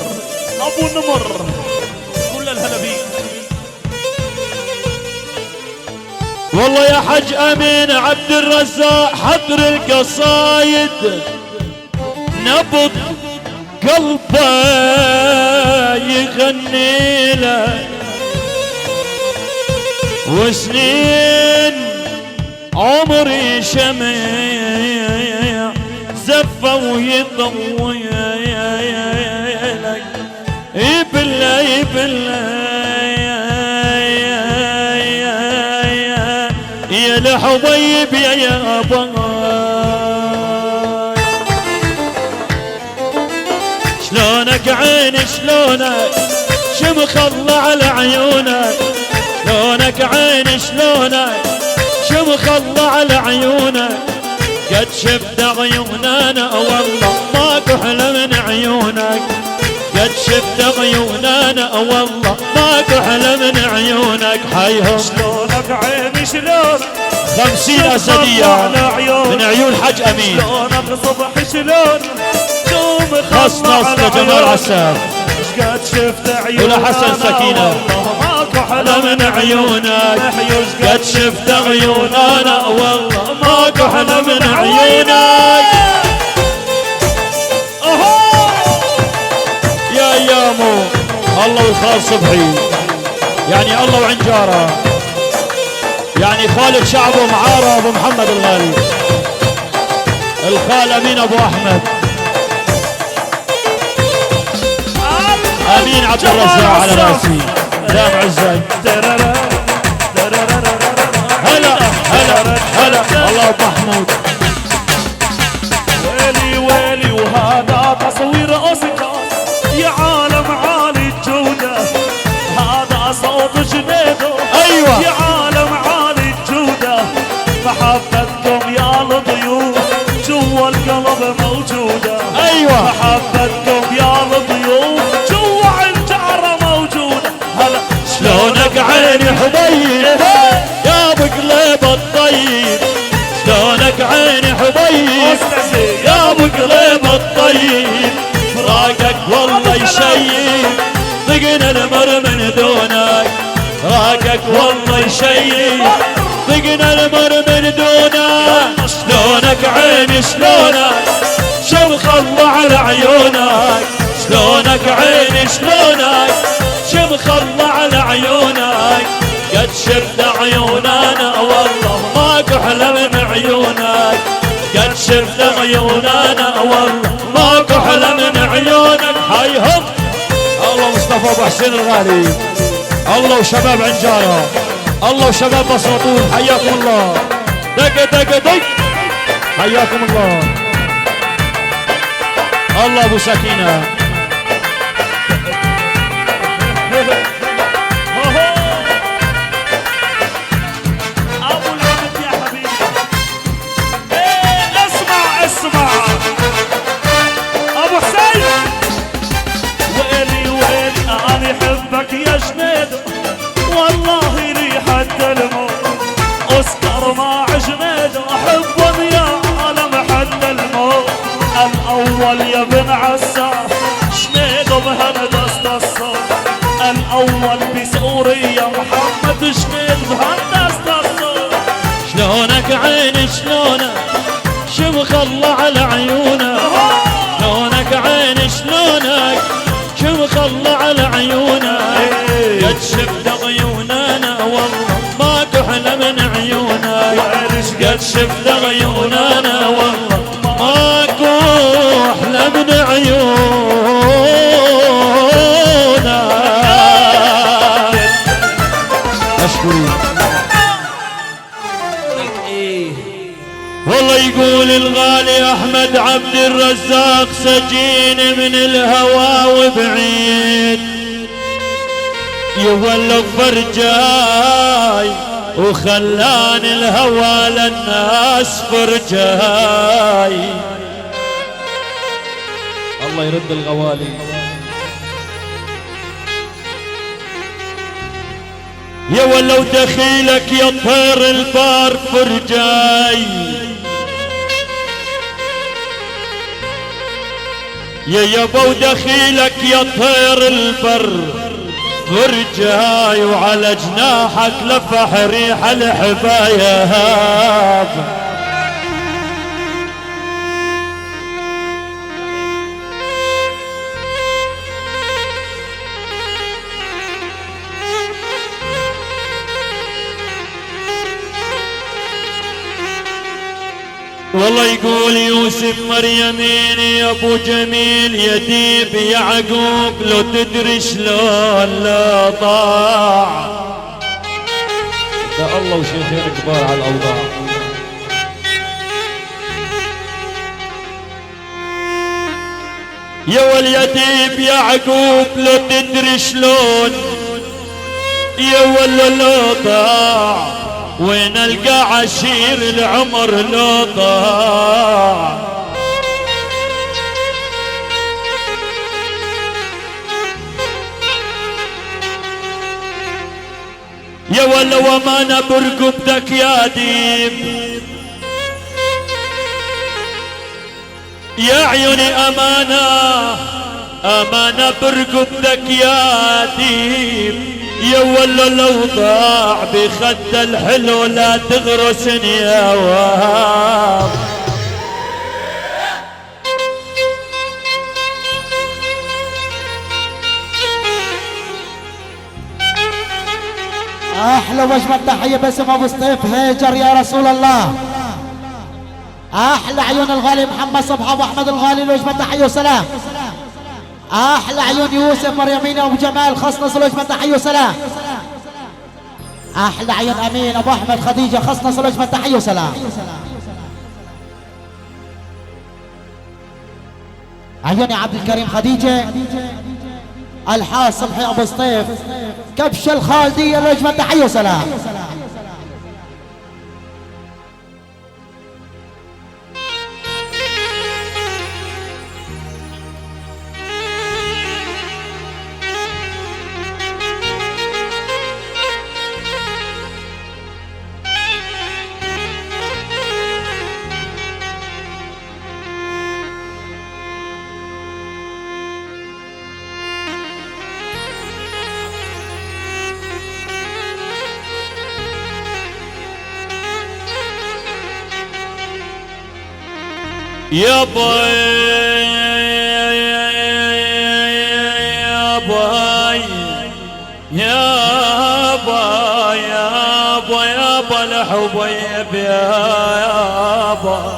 ابو نمر كل الهلا بيك. والله يا حج امين عبد الرزاق حضر القصايد، نبض قلبه يغني له، وسنين عمري شمع زفه ويضوي لك يبلا يبلا يا الحبيب يا باي. شلونك عيني شلونك شمخ الله على عيونك، شلونك عيني شلونك شمخ الله على عيونك، قد شفت عيوننا والله ماكو حلى من عيونك، قد شفت عيوننا والله ماكو حلى من عيونك. حيهم شلونك عيني شلونك 50 أسدية من عيون حج أمين. شلونك صبح شلون دوم خاص نص لجمال عساف قد شفت عيوننا ولا حسن سكينة ماكو حلا من عيونك، قد شفت عيوننا والله ماكو حلا من عيونك. يا يامو الله والخال صبحي يعني الله وعنجاره يعني خالد شعبه معاره ابو محمد الغالي، الخال امين ابو احمد، امين عبد الرزاق على راسي، دام عزت. هلا هلا هلا الله ابو محمود. ويلي ويلي وهذا تصوير اوسكار يا عالم عالي الجودة، هذا صوت جنيدو ايوه يا عالم عالي الجودة، محبتكم يا الضيوف جوا القلب موجودة. ايوه محبتكم يا الضيوف جوا عنجارة موجودة. هلا شلونك عيني حبيب يا بقلب الطيب، شلونك عيني حبيب يا بقلب الطيب، فراقك والله يشيب ضقنا المر من دونك، فراقك والله يشيب ضقنا المر من دونك. شلونك عيني شلونك شمخ الله على عيونك، شلونك عيني شلونك شمخ الله على عيونك، قد شفت عيوننا والله ماكو حلى من عيونك، قد شفت عيوننا والله ماكو حلى من عيونك. هايهم الله مصطفى ابو حسين الغالي، الله وشباب عنجاره، الله وشباب بساطون، حياكم الله. دق دق دق حياكم الله. الله ابو سكينه ابو العبد يا حبيبي. ايه اسمع اسمع ابو حسين. ويلي سوريا محمد شقيل بهندسة الصوت. شلونك عيني شلونك شمخ الله على عيونك، شلونك عيني شلونك شمخ الله على عيونك، قد شفت عيوننا والله ماكو احلى من عيونك، قد شفت عيوننا والله ماكو احلى من عيونك. اشكرك. والله يقول الغالي احمد عبد الرزاق سجين من الهوى وبعيد، يولد فرجاي وخلاني الهوى للناس فرجاي. الله يرد الغوالي. يا ولو دخيلك يا طير البار فرجاي، يا يبا ودخيلك يا طير البر فرجاي، وعلى جناحك لفح ريح الحبايب. والله يقول يوسف مريمين يا ابو جميل يا ديب يعقوب لو تدري شلون لا طاع. يا الله وشيخين كبار على الاوضاع. يا واليتيم يعقوب لو تدري شلون يا ولا لو ضاع، وين القى عشير العمر لو ضاع. يا ولا وما برقبتك يا ديب، يا عيوني أمانة أمانة برقبتك يا ديب. يا ولا لو ضاع بخد الحلو لا تغرسني يا وهاب. احلى وجبه تحيه باسم ابو سطيف هيجر يا رسول الله. احلى عيون الغالي محمد صبحي ابو احمد الغالي الوجبه تحيه وسلام. احلى عيون يوسف مريمين ابو جمال خصنص الوجبه تحيه وسلام. احلى عيون امين ابو احمد خديجه خصنص الوجبه تحيه وسلام. عيوني عبد الكريم خديجه الحاج صبحي ابو سطيف كبش الخالديه الوجبه تحيه وسلام. يا باي يا باي يا باي يا باي يا باي الحبيب يا باي.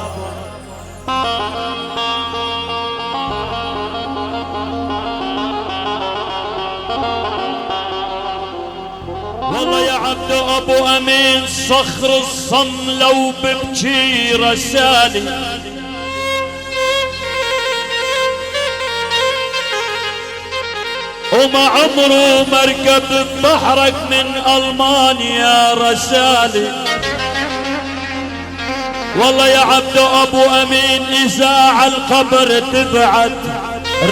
والله يا عبد ابو امين صخر الصم لو ببكي رسالي، وما عمره مركب بحرك من ألمانيا رسالي. والله يا عبد أبو أمين إذاع القبر تبعت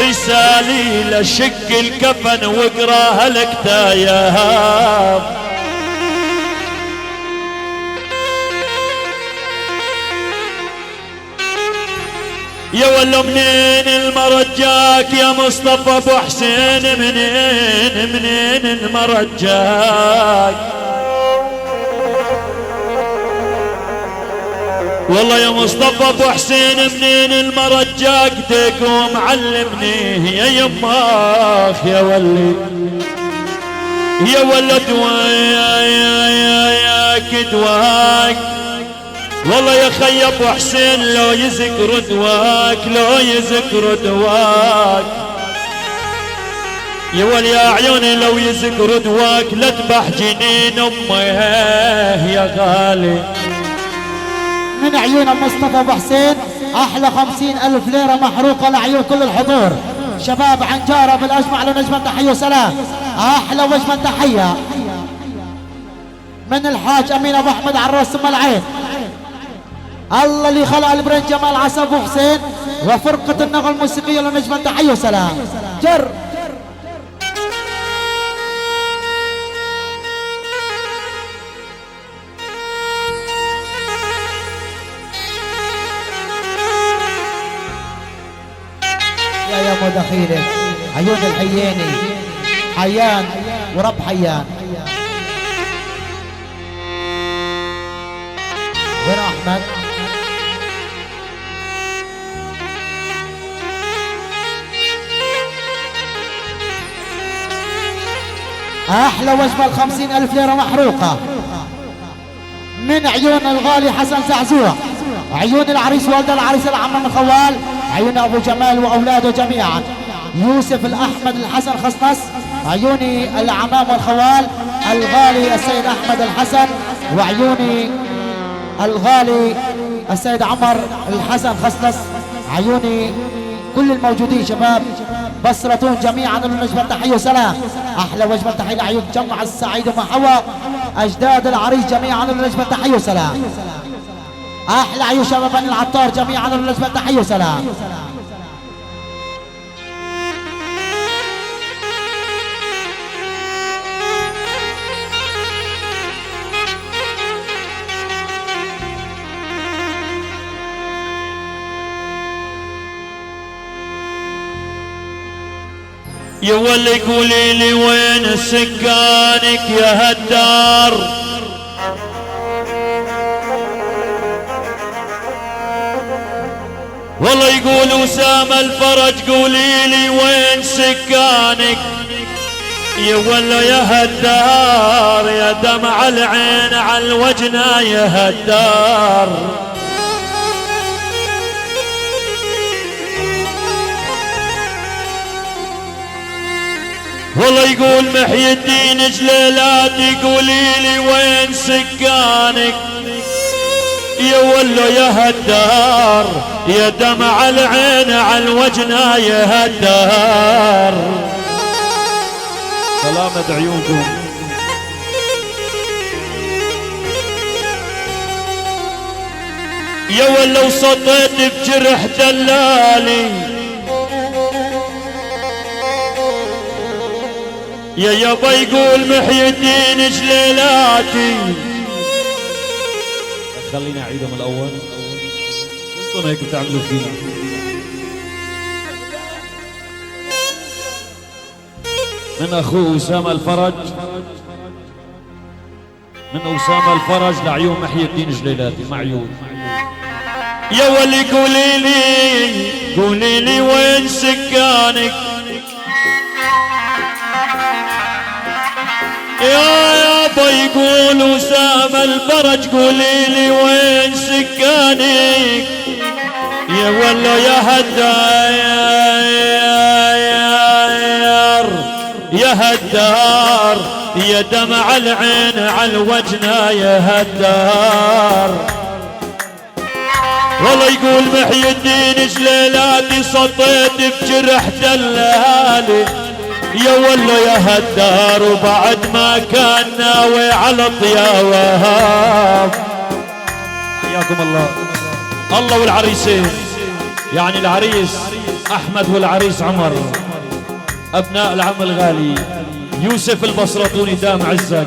رسالي لشق الكفن واقراها الكتايب. يا ولو منين المرجاك يا مصطفى ابو حسين، منين المرجاك؟ والله يا مصطفى ابو حسين منين المرجاك؟ تقوم علمني يا يماخ يا ولي يا ولد وياك دواك. والله يا خي ابو حسين لو يذكر دواك، لو يذكر دواك يا ولي يا عيوني، لو يذكر دواك لذبح جنين امه يا غالي. من عيون مصطفى ابو حسين احلى 50,000 ليرة محروقة لعيون كل الحضور. شباب عنجارة بالاجمع له نجمة تحية وسلام، احلى وجمة تحية من الحاج امين ابو احمد عراس ثم العين. الله اللي خلق البرنس جمال عسى ابو حسين وفرقة النغمة الموسيقية له نجمة تحية وسلام. جر يا مو دخيلك عيون الحياني، حيان ورب حيان. وين احمد؟ احلى وجبه 50,000 ليره محروقه من عيون الغالي حسن زعزوع، عيون العريس والد العريس العم من خوال، عيون ابو جمال واولاده جميعا، يوسف الاحمد الحسن خصنص، عيوني العمام والخوال، الغالي السيد احمد الحسن، وعيوني الغالي السيد عمر الحسن خصنص، عيوني كل الموجودين شباب بصرتون جميعا لنجمة تحية وسلام. احلى وجبة تحية لعيون جمع السعيد ومحوى اجداد العريس جميعا لنجمة تحية وسلام. احلى عيون شباب بني العطار جميعا لنجمة تحية وسلام. يا ولي قولي لي وين سكانك يا هالدار؟ والله يقول وسام الفرج قولي لي وين سكانك يا ولا يا هالدار، يا دمع العين على الوجنة يا هالدار. والله يقول محي الدين جليلاتي قولي لي وين سكانك يا ولا يا هالدار، يا دمع العين على الوجنة يا هالدار. سلامة عيونكم. يا ولا وسطيت بجرح دلالي يا يابا يقول محي الدين جليلاتي. خليني اعيدها من الاول، انتم هيك بتعملوا فينا. من اخوه اسامه الفرج، من اسامه الفرج لعيون محي الدين جليلاتي معيون. يا ولي قولي لي وين سكانك يا يابا يقول وسام الفرج قولي لي وين سكانك يا ولا يا هدار يا هدار، يا دمع العين على الوجنة يا هدار. والله يقول محي الدين جليلاتي سطيت بجرح دلالي يا ولا يا هدار، وبعد ما كان ناوي على طياوه. حياكم الله. الله والعريسين، يعني العريس احمد والعريس عمر، ابناء العم الغالي يوسف البصرتوني دام عزك.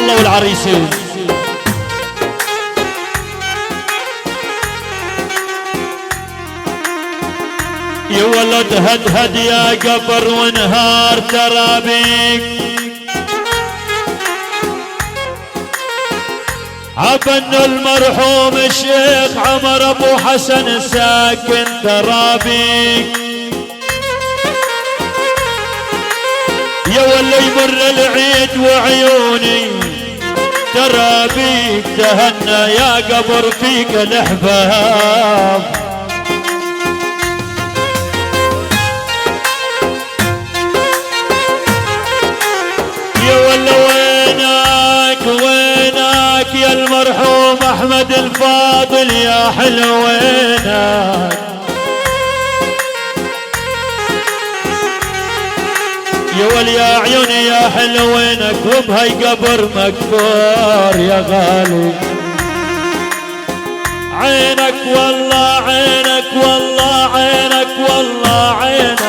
الله والعريسين. يا ولد هدهد يا قبر ونهار ترابيك، عبن المرحوم الشيخ عمر ابو حسن ساكن ترابيك. يا ولا يمر العيد وعيوني ترابيك، تهنى يا قبر فيك الاحباب. يا ولا وينك يا المرحوم احمد الفاضل يا حلو وينك. يا ول يا عيوني يا حلو وينك، وبهاي قبر مكفور يا غالي. عينك والله عينك والله عينك والله عينك،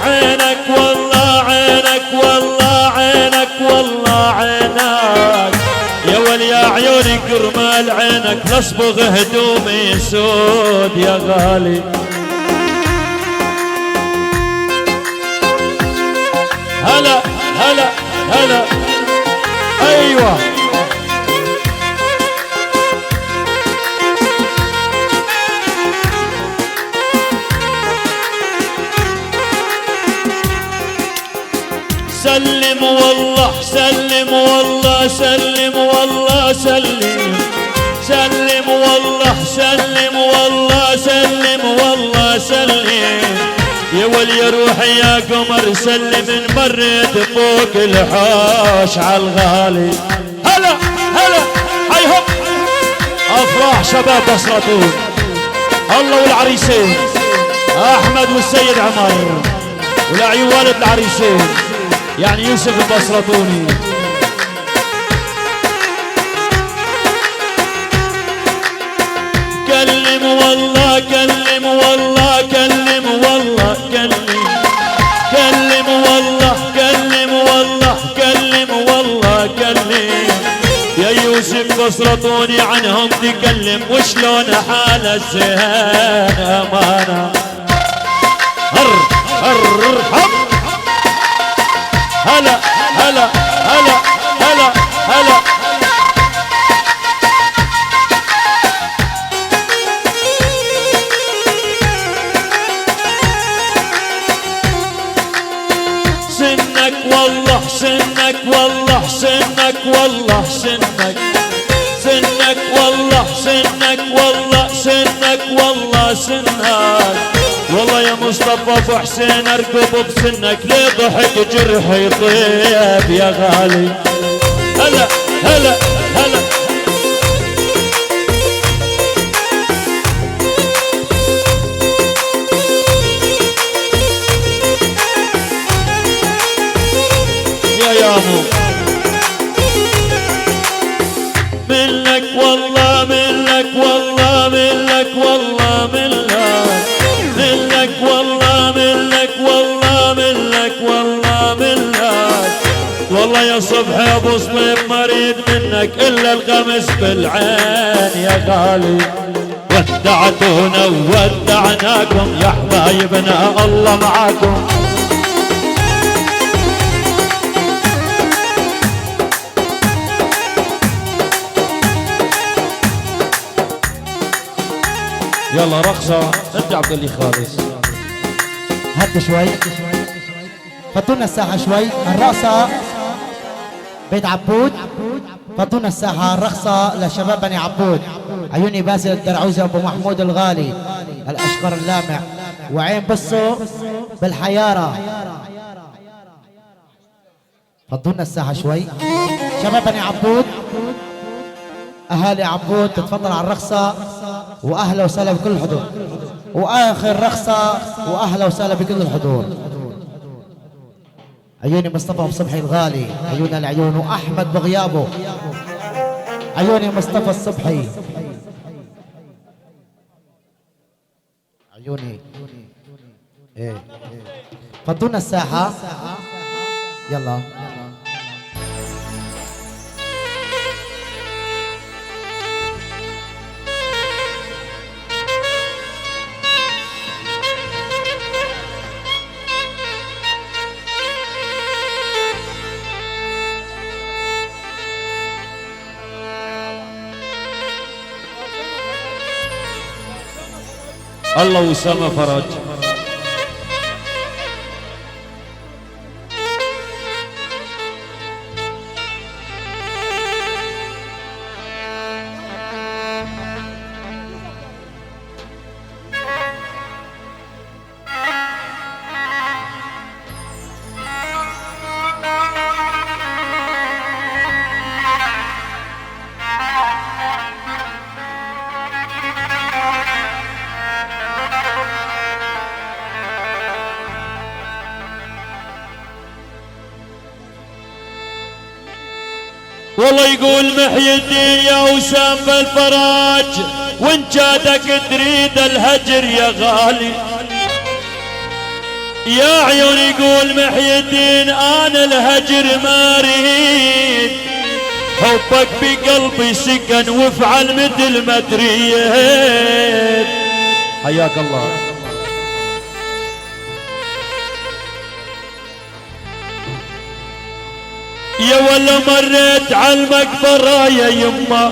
عينك والله عينك والله عينك والله عينك. يا ول يا عيوني كرمال عينك لاصبغ هدومي سود يا غالي. هلا هلا هلا ايوه. سلم والله سلم والله سلم والله سلم، سلم والله سلم والله سلم والله سلم. يا ول يا روحي يا قمر سلم مريت فوق الحوش عالغالي. هلا هلا هيهم افراح شباب بصرتون، الله والعريسين احمد والسيد عمر، والعيون والد العريسين يعني يوسف البصرتوني. كلم والله كلم والله كلم والله كلم، كلم والله كلم والله كلم والله كلم. يا يوسف بصرتوني عنهم تكلم، وشلون حال الزين امانه. هر هر هر هلا هلا هلا هلا هلا. سنك والله سنك والله سنك والله سنك، سنك والله سنك والله سنك والله سنك. والله يا مصطفى وحسين اركب بسنك، ليه ضحك جرحي يطيب يا غالي. هلا هلا هلا يا يامو. منك والله منك والله منك والله منك، منك والله منك والله منك والله منك. والله يا صبحي ابو صليب مريد منك، الا الغمس بالعين يا غالي. ودعتونا وودعناكم يا حبايبنا الله معاكم. يلا رقصة انت عبد الله خالص. هدوا شوي، فضونا الساحة شوي. الرقصة بيت عبود، فضونا الساحة. الرقصة لشباب بني عبود، عيوني باسل الدرعوزي ابو محمود الغالي الاشقر اللامع، وعين بصوا بالحيارة. فضونا الساحة شوي. شباب بني عبود اهالي عبود تتفضل على الرقصة، واهلا وسهلا بكل الحضور. واخر رقصة واهلا وسهلا بكل الحضور. عيوني مصطفى صبحي الغالي، عيوننا العيون، واحمد بغيابه، عيوني مصطفى الصبحي، عيوني ايه. فضونا الساحة يلا. الله وسامة فرج. والله يقول محي الدين يا وسام بالفراج، وان جادك تريد الهجر يا غالي. يا عيون يقول محي الدين انا الهجر ما اريد، حبك بقلبي سكن وافعل مثل ما تريد. حياك الله. يا ولا مريت على المقبرة يا يما،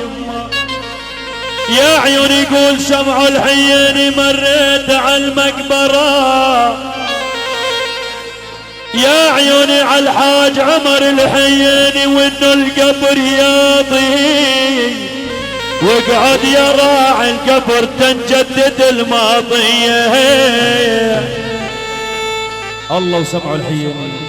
يا عيون يقول سمعوا الحياني مريت على المقبرة، يا عيوني على الحاج عمر الحياني وانه القبر ياضي، واقعد يا راعي القبر تنجدد الماضية. الله وسمعوا الحياني.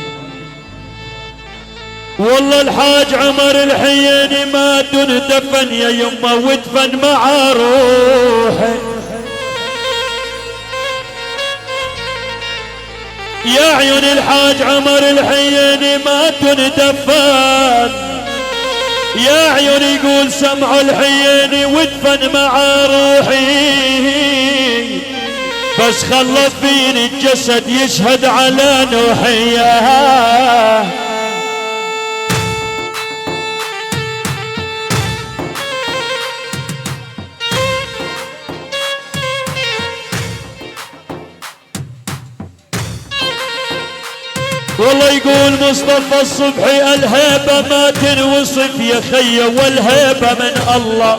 والله الحاج عمر الحياني ما دفن يا يما ودفن مع روحي، يا عيون الحاج عمر الحياني ما دفن، يا عيون يقول سمعوا الحياني ودفن مع روحي، بس خلص فيني الجسد يشهد على نوحيه. والله يقول مصطفى الصبحي الهيبة ما تنوصف يا خيه، والهيبة من الله.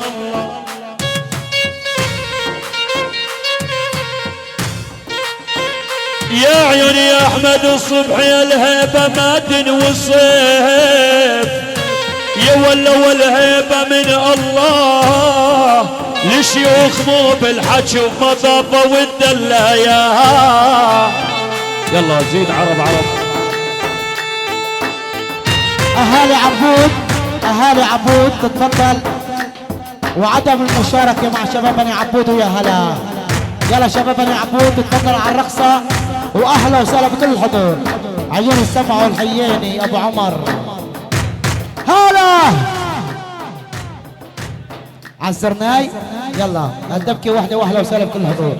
يا عيوني يا احمد الصبحي الهيبة ما تنوصف، يا ولا والهيبة من الله، لشيوخ مو بالحكي ومضافة والدلايا. يلا زيد عرب عرب. اهالي عبود، اهالي عبود تتفضل، وعدم المشاركة مع شباب بني عبود ويا هلا. يلا شباب بني عبود تتفضل على الرقصة، واهلا وسهلا بكل الحضور. عيون السمع والحياني ابو عمر هلا عزرناي. يلا الدبكة واحدة واهلا وسهلا بكل الحضور.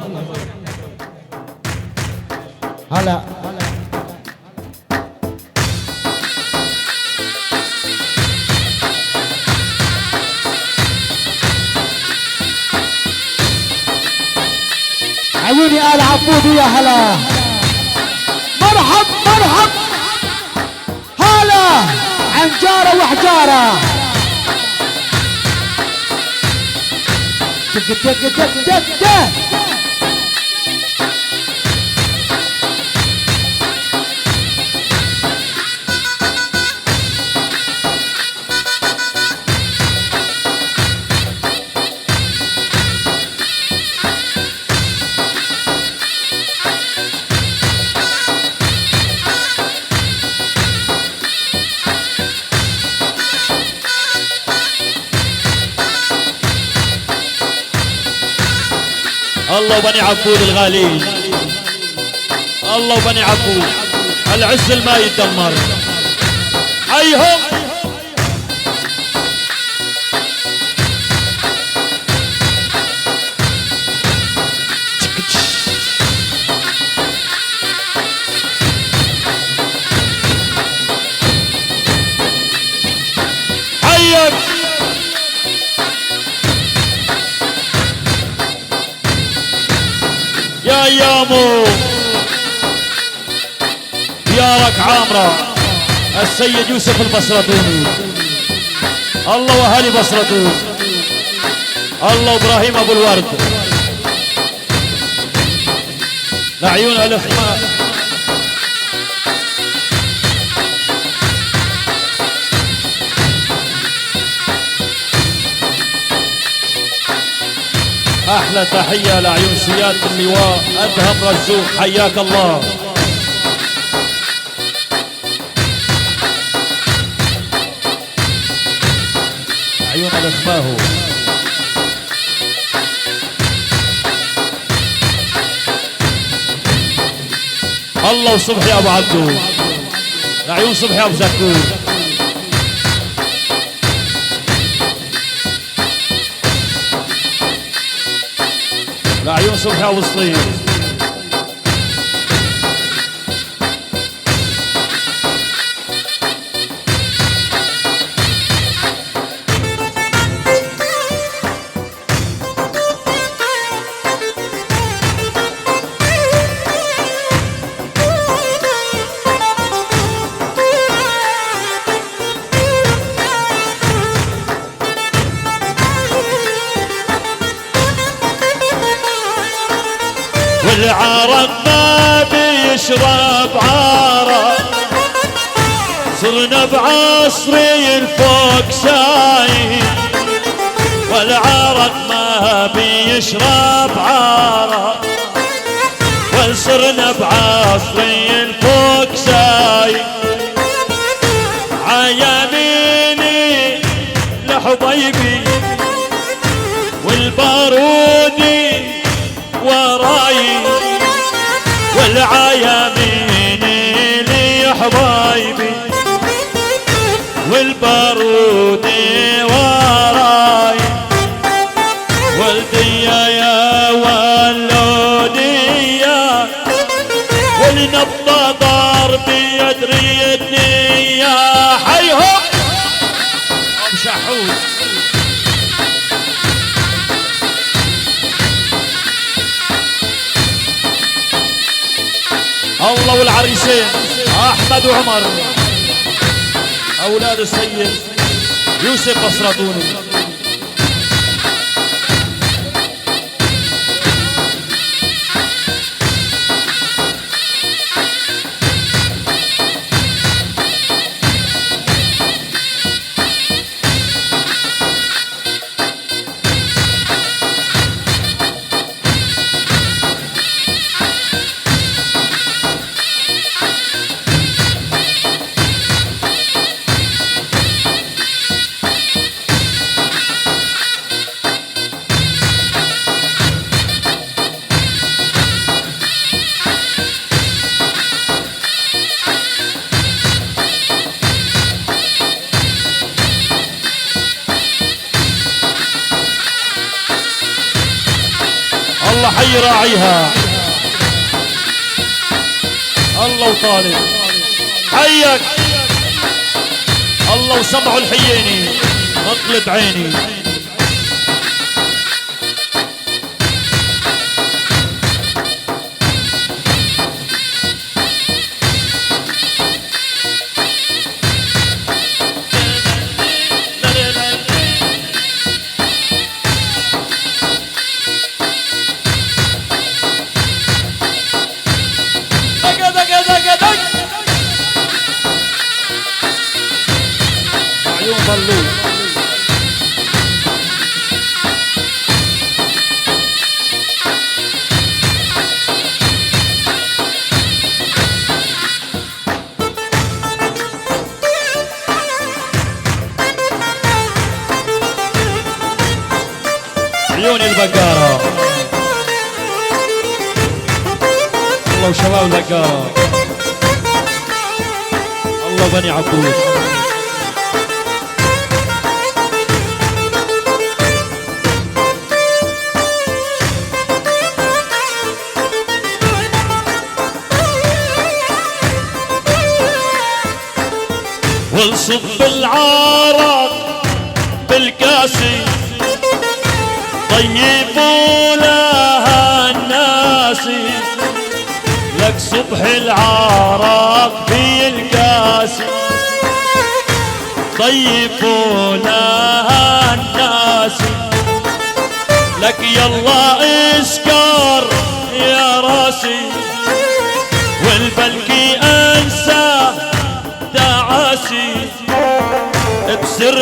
هلا عيوني آل عبود ويا هلا. مرحب مرحب هلا عنجارة وحجارة. دق دق دق دق دق. الله وبني عبود الغالين، الله وبني عبود العز ما يتدمر. حيهم حيك. يا ايامو ديارك عامرة، السيد يوسف البصرتوني، الله واهالي بصرتون، الله ابراهيم ابو الورد. لعيون الاخوان. احلى تحيه لعيون سياده اللواء ادهم رزوق، حياك الله. عيون الاخماهو. الله وصبحي ابو عبدو، لعيون صبحي ابو زكور. لعيون صبحي ابو سطير. والعرب ما بيشرب عارة، صرنا بعصري الفوق شاي. والعرب ما بيشرب عارة، وصرنا بعصري الفوق شاي. عياميني لحبيبي والبارودي وراي، والعيامين لي حبايبي والبارود وراي. والدية يا ولودية والنبضة ضربي يدريدني يا حيهم ام شحود. الله والعريسين احمد وعمر اولاد السيد يوسف بصراتوني. الله حي راعيها. الله وطالب حيك. الله وسمعوا الحييني اطلب عيني. عيون ضلول عيون البقارة. الله وشباب البقارة. الله بني عبود. ونصب العرق بالكاسي طيبوا لها الناسي. لك صبح العرق في الكاسي طيبوا لها الناسي. لك يلا اسكر يا راسي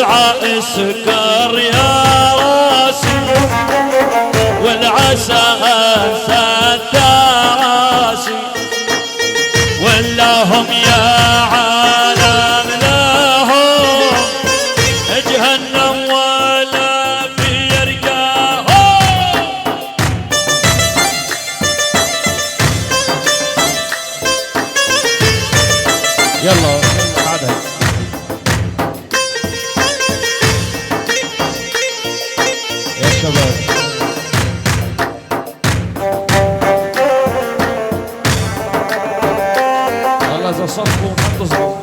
والعاء سكر يا راسي والعسى ستاسي ولاهم يا عالم لهم جهنم ولا بيرجاهم. يلا عادها يا شباب. والله اذا صفوا ما تصبوا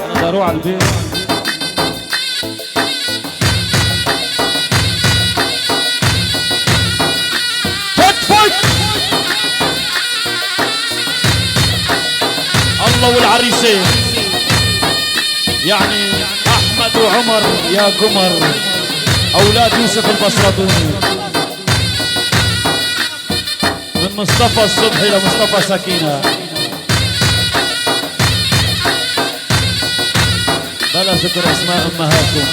انا بدي اروح على البيت. فت الله والعريسين يعني احمد وعمر يا قمر اولاد يوسف البصراتوني من مصطفى الصبحي لمصطفى سكينة. بلا ذكر اسماء امهاتكم.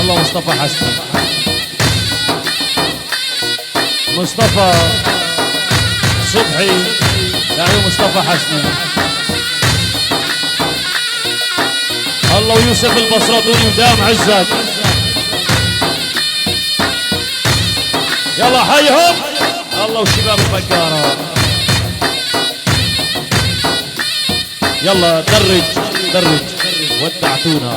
الله مصطفى حسن مصطفى صبحي يعني مصطفى حسن. الله ويوسف البصراتوني ودام عزك. يلا حيهم الله وشباب البقارة. يلا درج درج ودعتونا.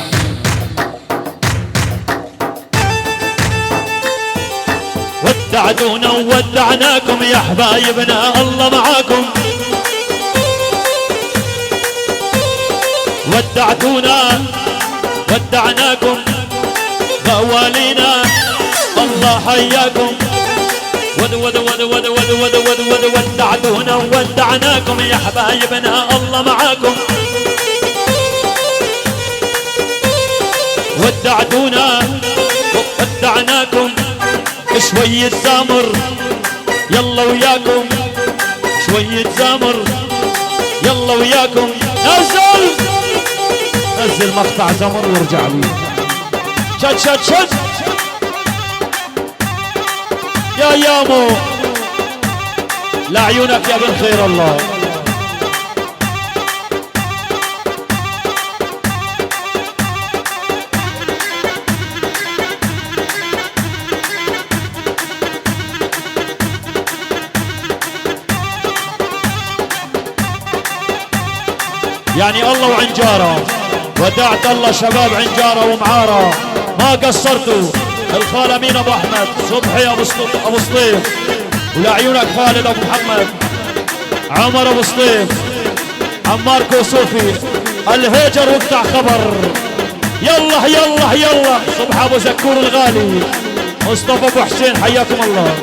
ودعتونا وودعناكم يا حبايبنا الله معاكم. ودعتونا ودعناكم غوالينا الله حياكم. ودعتونا وودعناكم يا حبايبنا الله معاكم. ودعتونا ودعناكم شوية زامر يلا وياكم. شوية زامر يلا وياكم. نزل نزل مقطع زمر وارجع لي. شد شد شد يا يامو لعيونك يا بن خير الله. يعني الله وعنجارة. ودعت الله شباب عنجارة ومعارة ما قصرتوا. الخال امين ابو احمد صبحي ابو سطيف ولعيونك خالد ابو محمد عمر ابو سطيف عمار كوسوفي الهيجر وبتاع خبر. يلا يلا يلا صبح ابو زكور الغالي مصطفى ابو حسين حياكم الله.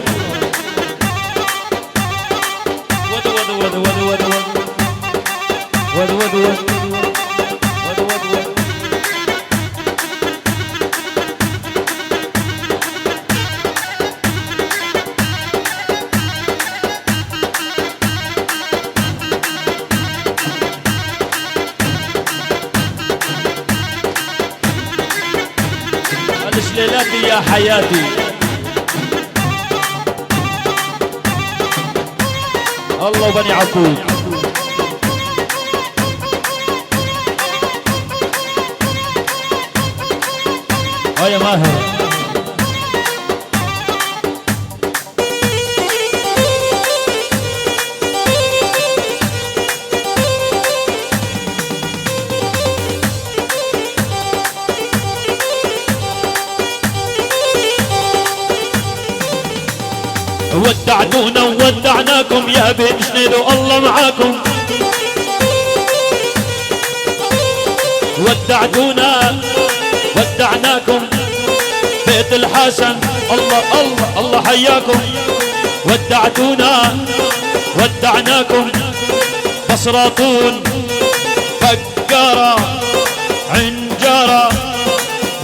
ود ود ود ود ود ود ود ود ود ليلاتي يا حياتي. الله وبني عقوب. يا ماهر ودعتونا وودعناكم يا بن جنيد والله معاكم. ودعتونا ودعناكم بيت الحسن الله الله الله حياكم. ودعتونا ودعناكم بصراطون بقارة عنجارة.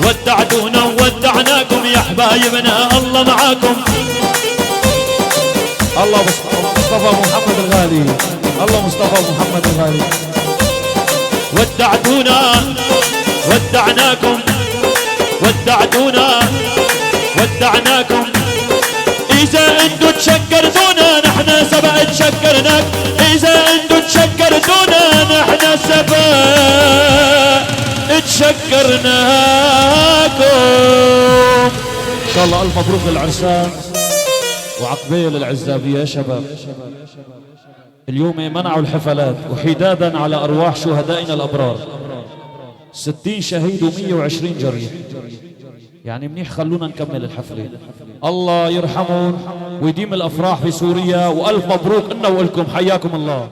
ودعتونا ودعناكم يا حبايبنا الله معاكم. الله مصطفى محمد الغالي، الله مصطفى محمد الغالي. ودعتونا ودعناكم، ودعتونا ودعناكم، إذا انتو تشكرتونا نحن سبق تشكرناك، إذا انتو تشكرتونا نحن سبق تشكرناكم. إن شاء الله ألف مبروك للعرسان وعقبال العزابية يا شباب. اليوم منعوا الحفلات وحدادا على أرواح شهدائنا الأبرار، 60 شهيد و120 جريح، يعني منيح خلونا نكمل الحفلة. الله يرحمهم ويديم الأفراح في سوريا، وألف مبروك لنا ولكم، حياكم الله.